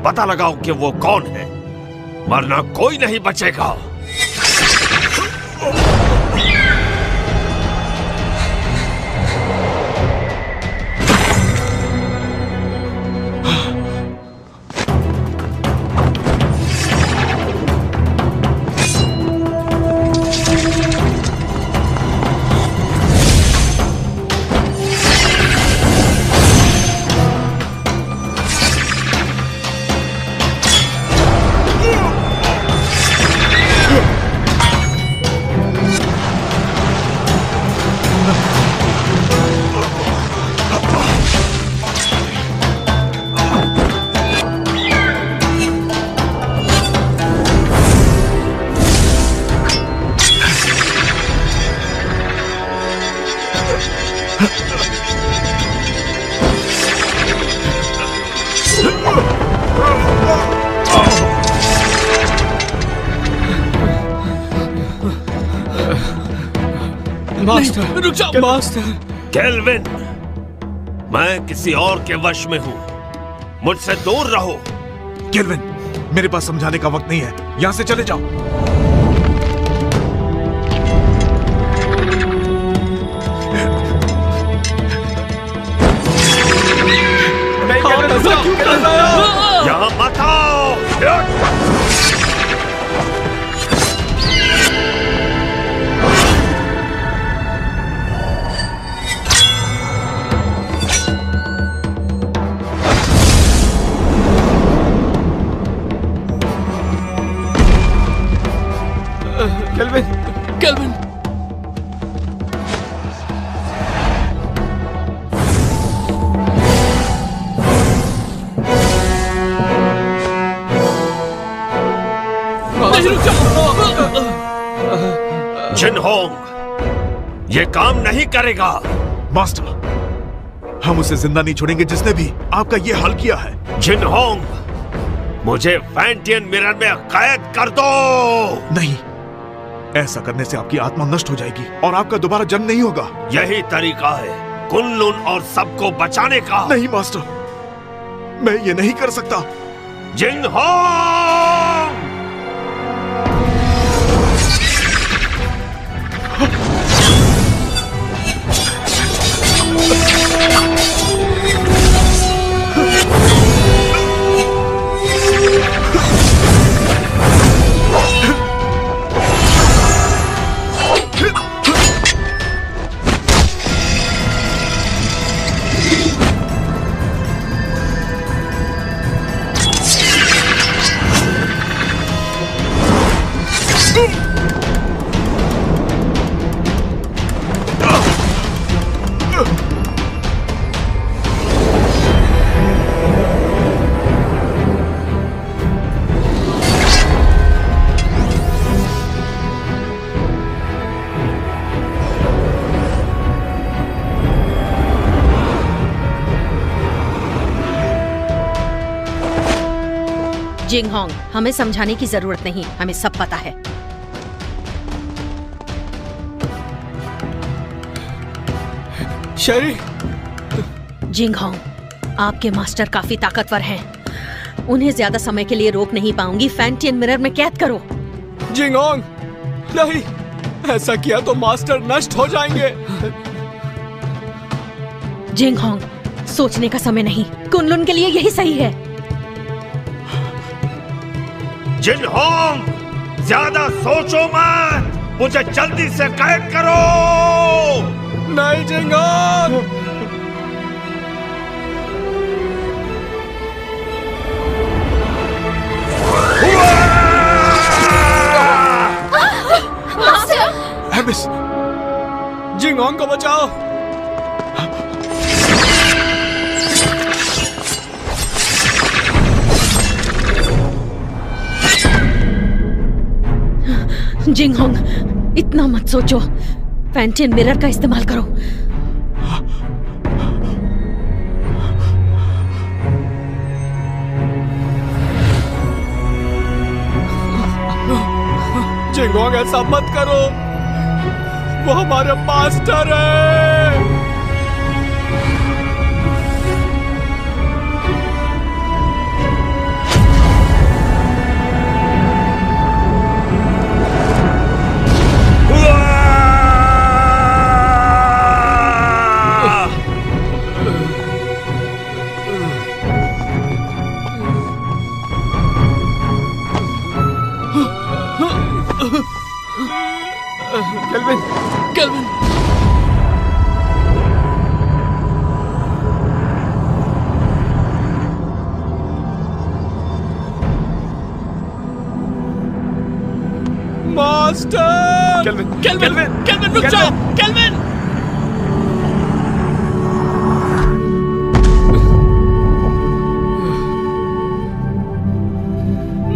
पता लगाओ कि वो कौन है, वरना कोई नहीं बचेगा। मास्टर रुक जाओ। मास्टर केल्विन, मैं किसी और के वश में हूं, मुझसे दूर रहो। केल्विन, मेरे पास समझाने का वक्त नहीं है, यहां से चले जाओ। यहां मत आओ। केल्विन! केल्विन! जिनहोंग, ये काम नहीं करेगा। मास्टर, हम उसे जिंदा नहीं छोड़ेंगे जिसने भी आपका ये हाल किया है। जिनहोंग, मुझे फैंटियन मिरर में कैद कर दो। नहीं, ऐसा करने से आपकी आत्मा नष्ट हो जाएगी और आपका दोबारा जन्म नहीं होगा। यही तरीका है कुनलुन और सबको बचाने का। नहीं मास्टर, मैं ये नहीं कर सकता। जिंगहोंग! जिंगहोंग, हमें समझाने की जरूरत नहीं, हमें सब पता है। शेरी! जिंगहोंग, आपके मास्टर काफी ताकतवर हैं। उन्हें ज्यादा समय के लिए रोक नहीं पाऊंगी। फैंटियन मिरर में कैद करो। जिंगहोंग, नहीं, ऐसा किया तो मास्टर नष्ट हो जाएंगे। जिंगहोंग, सोचने का समय नहीं, कुनलुन के लिए यही सही है। जिंगहोंग, ज्यादा सोचो मत, मुझे जल्दी से कैद करो। नहीं जिंगहोंग! एबिस! जिंगहोंग को बचाओ। जिंगहोंग, इतना मत सोचो, फैंटियन मिरर का इस्तेमाल करो। जिंगहोंग, ऐसा मत करो, वो हमारे मास्टर है। Kelvin, kelvin! Master! Kelvin, kelvin, kelvin, रुक जाओ! केल्विन!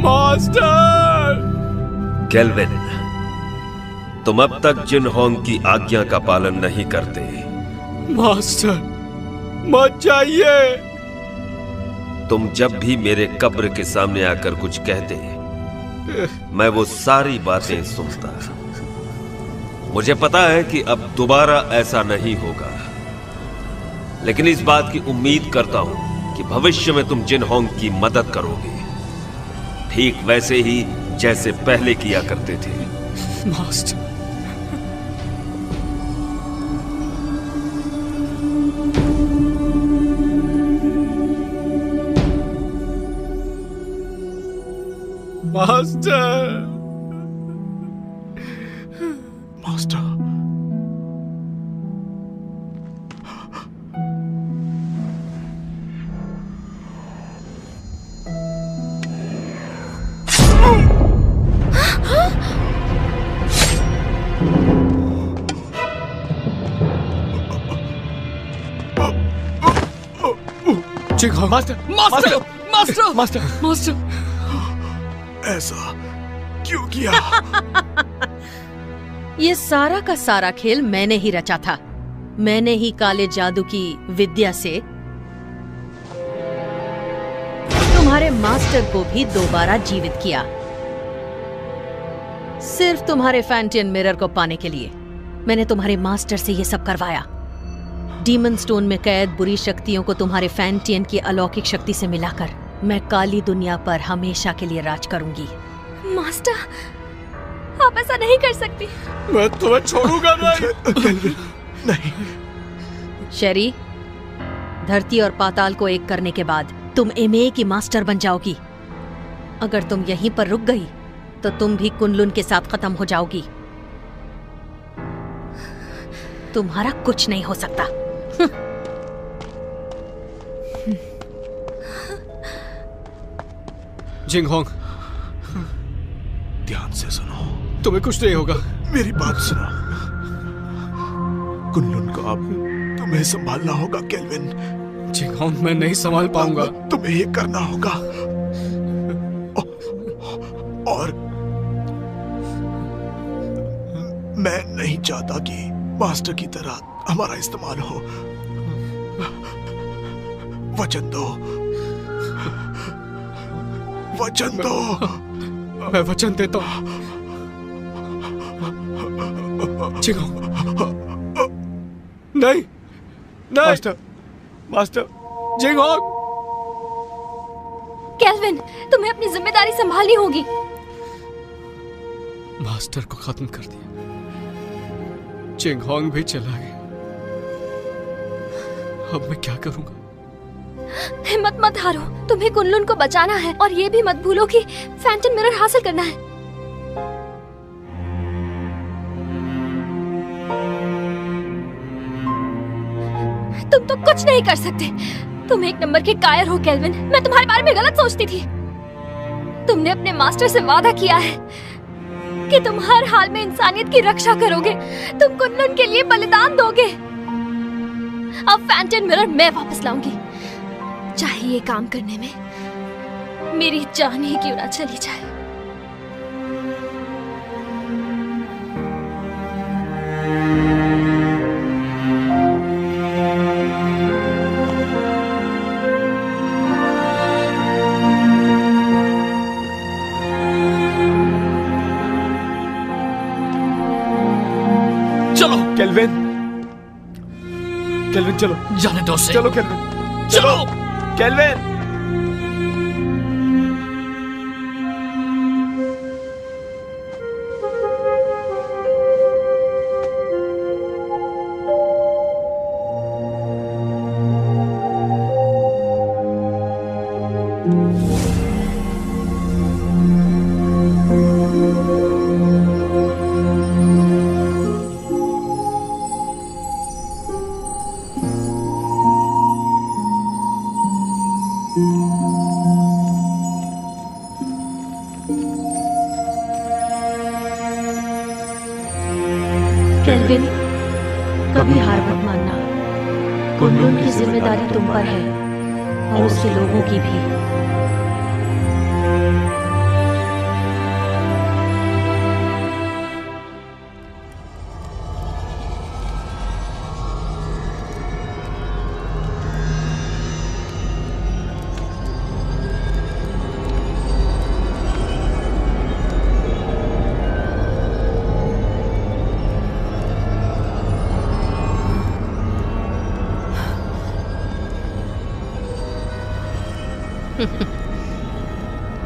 मास्टर! केल्विन, तुम अब तक जिनहोंग की आज्ञा का पालन नहीं करते। मास्टर, मत जाइए। तुम जब भी मेरे कब्र के सामने आकर कुछ कहते, मैं वो सारी बातें सुनता। मुझे पता है कि अब दोबारा ऐसा नहीं होगा, लेकिन इस बात की उम्मीद करता हूं कि भविष्य में तुम जिनहोंग की मदद करोगे, ठीक वैसे ही जैसे पहले किया करते थे। Master, master, master, Jinghong, master, master, master, master, master! ऐसा क्यों किया? ये सारा का सारा खेल मैंने ही रचा था। मैंने ही काले जादू की विद्या से तुम्हारे मास्टर को भी दोबारा जीवित किया, सिर्फ तुम्हारे फैंटियन मिरर को पाने के लिए। मैंने तुम्हारे मास्टर से ये सब करवाया। डीमन स्टोन में कैद बुरी शक्तियों को तुम्हारे फैंटियन की अलौकिक शक्ति से मिलाकर मैं काली दुनिया पर हमेशा के लिए राज करूंगी। मास्टर, आप ऐसा नहीं कर सकती। मैं तुम्हें छोड़ूंगा नहीं। शेरी, धरती और पाताल को एक करने के बाद तुम एमए की मास्टर बन जाओगी। अगर तुम यहीं पर रुक गई तो तुम भी कुनलुन के साथ खत्म हो जाओगी। तुम्हारा कुछ नहीं हो सकता। जिंगहोंग, ध्यान से सुनो। तुम्हें कुछ नहीं होगा। मेरी बात सुनो। कुनलुन को अब तुम्हें संभालना होगा केल्विन। जिंगहोंग, मैं नहीं संभाल पाऊंगा। तुम्हें ये करना होगा। और मैं नहीं चाहता कि मास्टर की तरह हमारा इस्तेमाल हो। वचन दो, वचन दो। मैं वचन देता हूं। नहीं, नहीं। Master, master. जिंगहोंग, केल्विन, तुम्हें अपनी जिम्मेदारी संभालनी होगी। मास्टर को खत्म कर दिया, जिंगहोंग भी चला गया। अब मैं क्या करूंगा? हिम्मत मत हारो, तुम्हें कुनलुन को बचाना है और ये भी मत भूलो कि फैंटम मिरर हासिल करना है। तुम तो कुछ नहीं कर सकते। तुम एक नंबर के कायर हो केल्विन। मैं तुम्हारे बारे में गलत सोचती थी। तुमने अपने मास्टर से वादा किया है कि तुम हर हाल में इंसानियत की रक्षा करोगे। तुम कुनलुन के लिए बलिदान दोगे। अब फैंटम मिरर मैं वापस लाऊंगी, चाहे ये काम करने में मेरी जान ही क्यों ना चली जाए। चलो केल्विन, केल्विन चलो। जाने दो उसे। चलो केल्विन, चलो केल्विन। केल्विन, कभी हार मत मानना। कुनलुन की जिम्मेदारी तुम पर है और उसके लोगों की भी।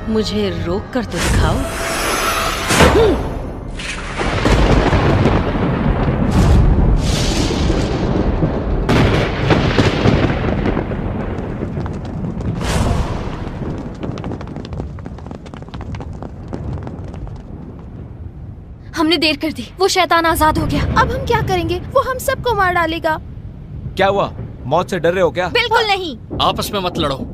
मुझे रोक कर तो दिखाओ। हमने देर कर दी। वो शैतान आजाद हो गया। अब हम क्या करेंगे? वो हम सबको मार डालेगा। क्या हुआ? मौत से डर रहे हो क्या? बिल्कुल नहीं। आपस में मत लड़ो।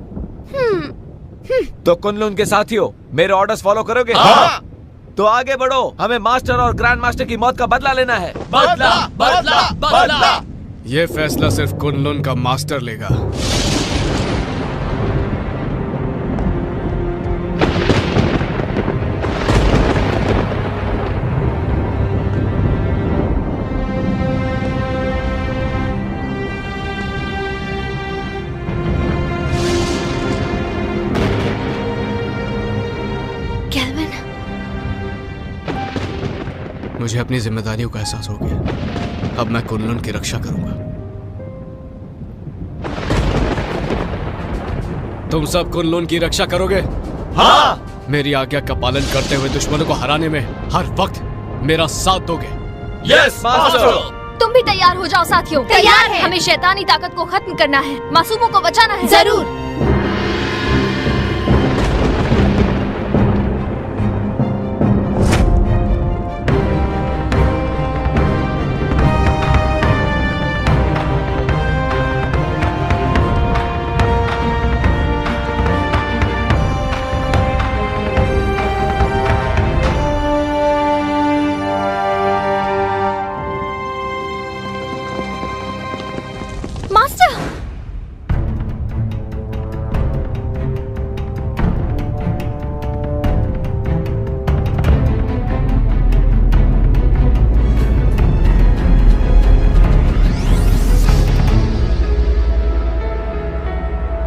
तो कुनलुन के साथी हो, मेरे ऑर्डर्स फॉलो करोगे? हाँ। तो आगे बढ़ो, हमें मास्टर और ग्रैंड मास्टर की मौत का बदला लेना है। बदला, बदला, बदला। ये फैसला सिर्फ कुनलुन का मास्टर लेगा। मुझे अपनी जिम्मेदारियों का एहसास हो गया। अब मैं कुनलुन की रक्षा करूंगा। तुम सब कुनलुन की रक्षा करोगे? हाँ। मेरी आज्ञा का पालन करते हुए दुश्मनों को हराने में हर वक्त मेरा साथ दोगे? Yes master. तुम भी तैयार हो जाओ साथियों। तैयार है। हमें शैतानी ताकत को खत्म करना है, मासूमों को बचाना है। जरूर।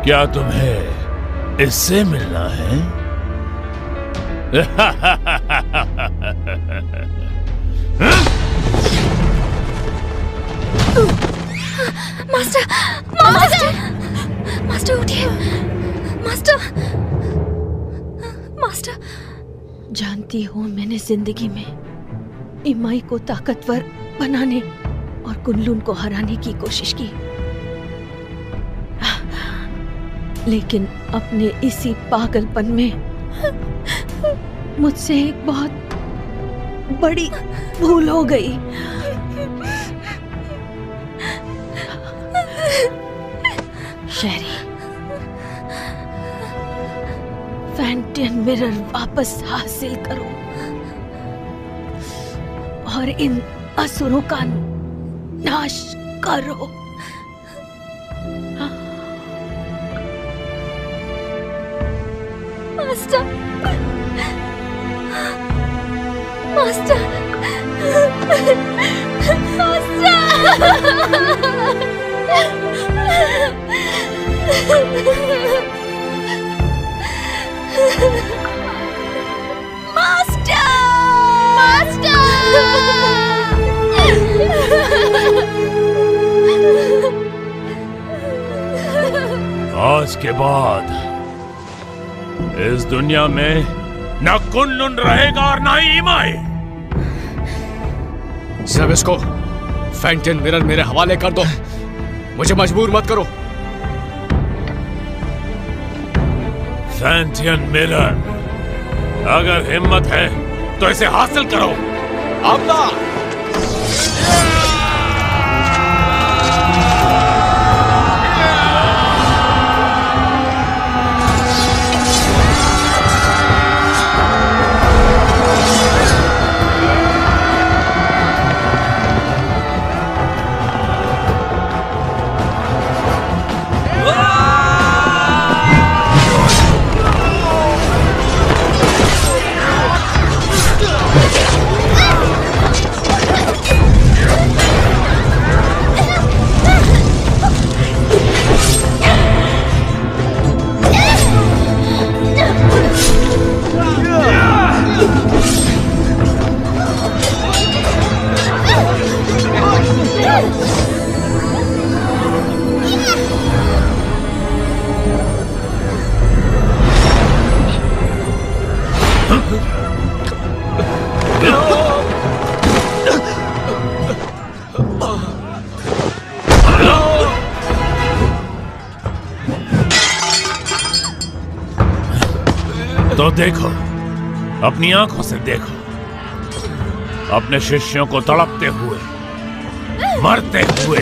क्या तुम्हें इससे मिलना है? मास्टर, मास्टर, मास्टर उठिए। Master, master. जानती हो, मैंने जिंदगी में इमाई को ताकतवर बनाने और कुनलुन को हराने की कोशिश की, लेकिन अपने इसी पागलपन में मुझसे एक बहुत बड़ी भूल हो गई। शेरी, फैंटियन मिरर वापस हासिल करो और इन असुरों का नाश करो। मास्टर, मास्टर, आज के बाद इस दुनिया में न कुनलुन रहेगा और न ही इमाई। सब इसको फैंटियन मिरर मेरे हवाले कर दो। मुझे मजबूर मत करो। फैंटियन मिरर, अगर हिम्मत है तो इसे हासिल करो। आमला! तो देखो, अपनी आंखों से देखो, अपने शिष्यों को तड़पते हुए, मरते हुए।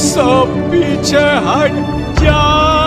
सब पीछे हट जाओ।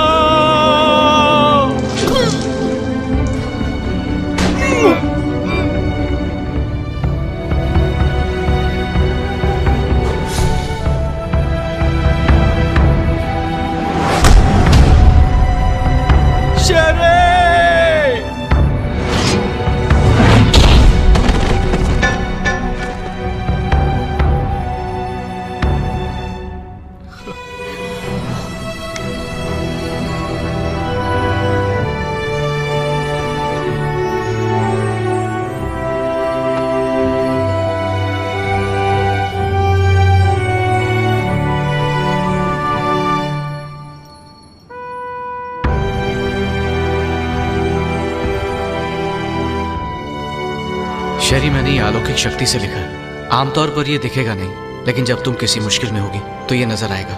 शेरी, मैंने ये अलौकिक शक्ति से लिखा है। आमतौर पर ये दिखेगा नहीं, लेकिन जब तुम किसी मुश्किल में होगी तो ये नजर आएगा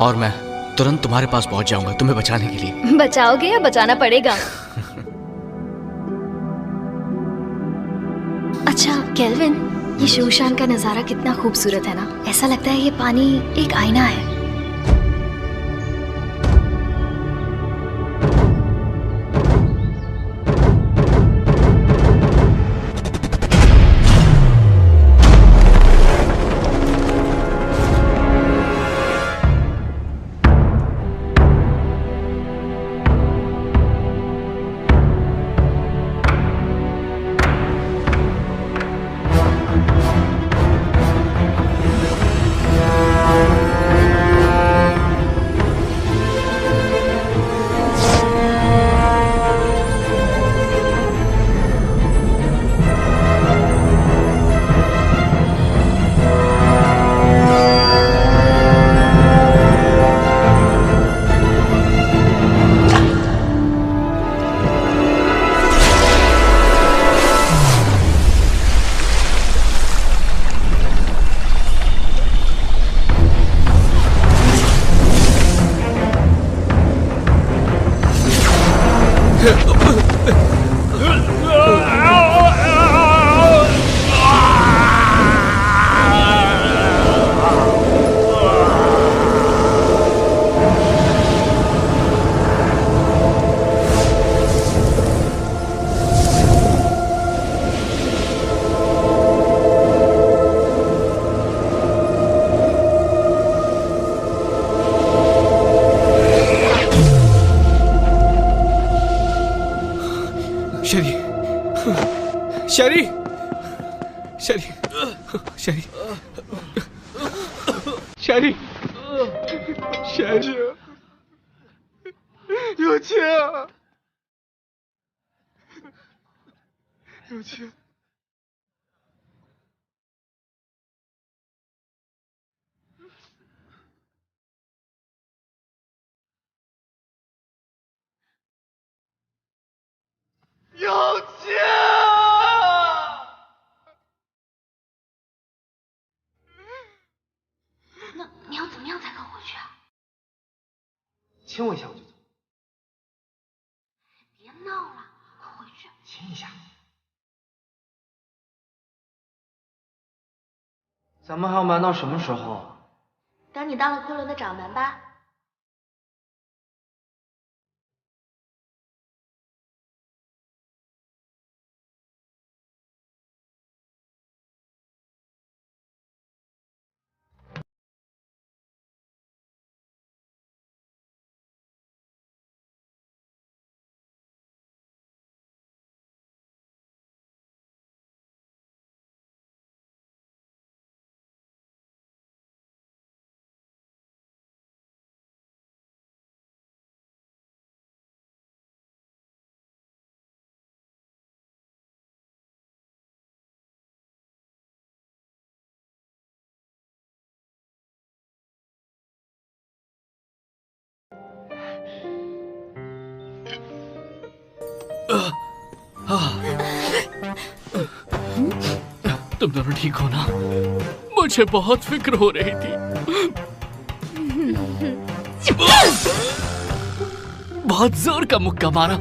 और मैं तुरंत तुम्हारे पास पहुंच जाऊंगा तुम्हें बचाने के लिए। बचाओगे या बचाना पड़ेगा? अच्छा केल्विन, ये शूशान का नजारा कितना खूबसूरत है ना। ऐसा लगता है ये पानी एक आईना है। शेरी, शेरी, शेरी, शेरी, शेरी, 有钱，有钱。有钱！那你要怎么样才肯回去啊？亲我一下我就走。别闹了，快回去。亲一下。咱们还要瞒到什么时候？等你当了昆仑的掌门吧。 तुम दोनों ठीक हो ना? मुझे बहुत फिक्र हो रही थी। बहुत जोर का मुक्का मारा,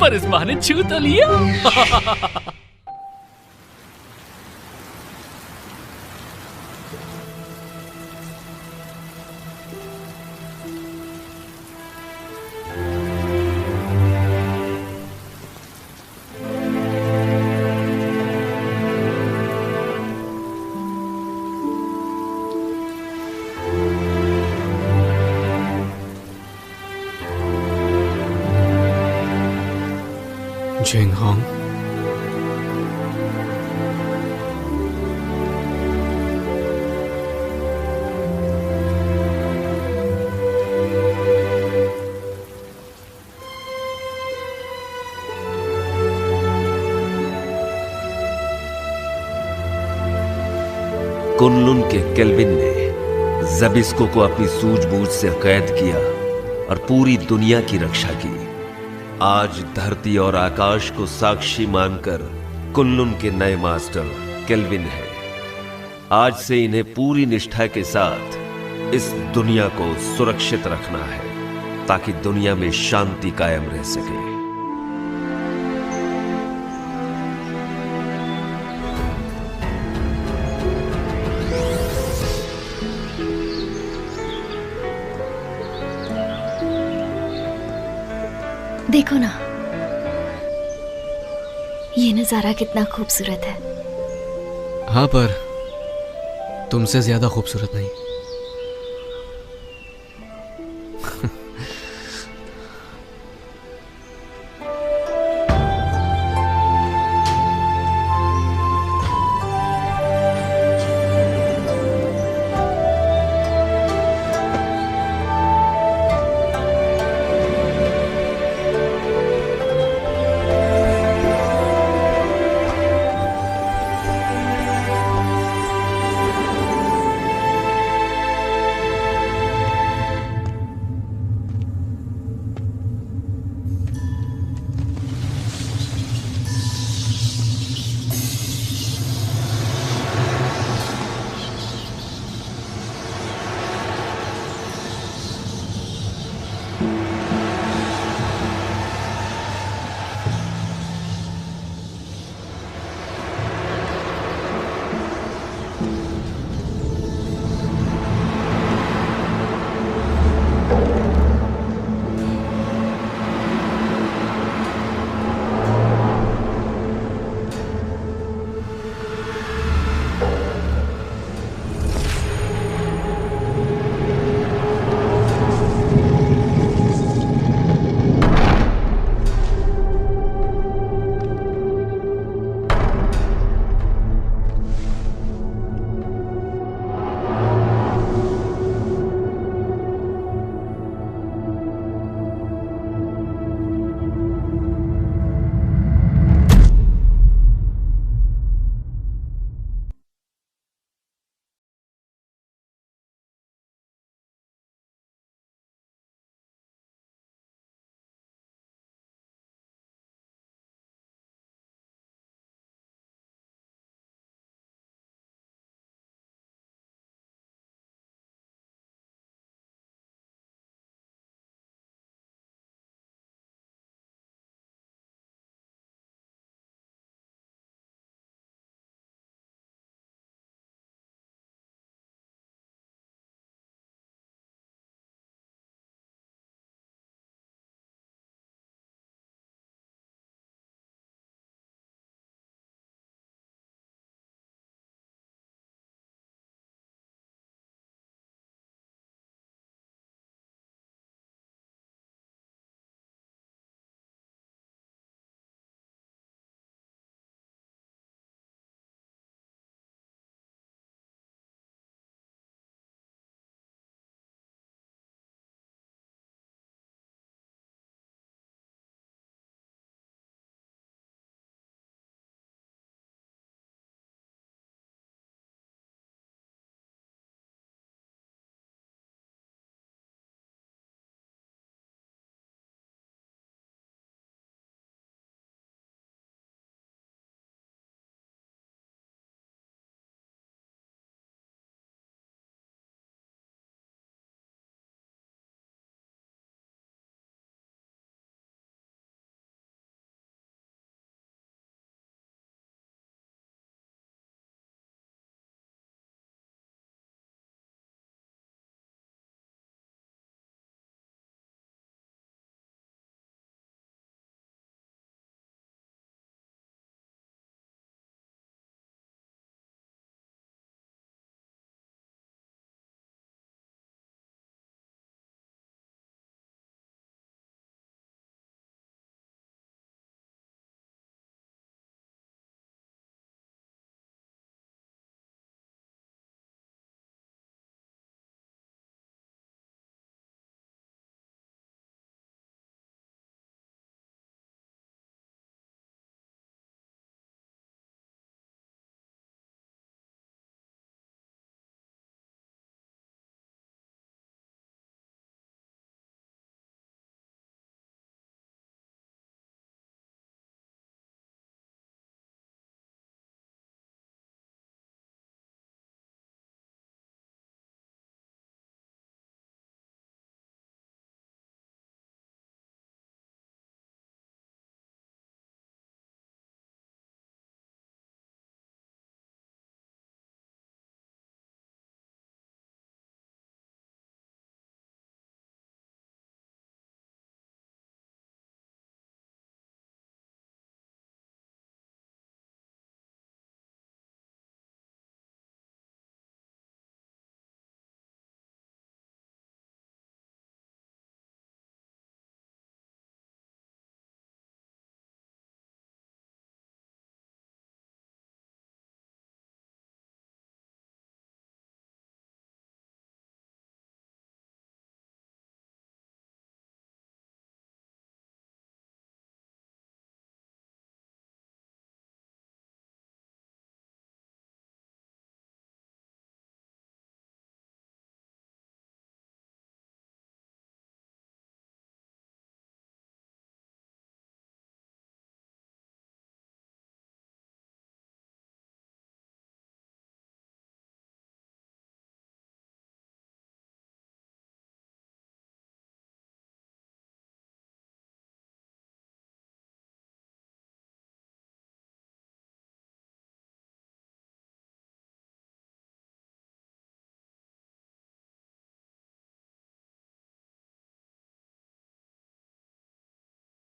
पर इस बहाने छू तो लिया। जिंगहोंग, कुनलुन के केल्विन ने जबिस्को को अपनी सूझबूझ से कैद किया और पूरी दुनिया की रक्षा की। आज धरती और आकाश को साक्षी मानकर कुनलुन के नए मास्टर केल्विन है। आज से इन्हें पूरी निष्ठा के साथ इस दुनिया को सुरक्षित रखना है ताकि दुनिया में शांति कायम रह सके। देखो ना, ये नजारा कितना खूबसूरत है। हाँ, पर तुमसे ज्यादा खूबसूरत नहीं।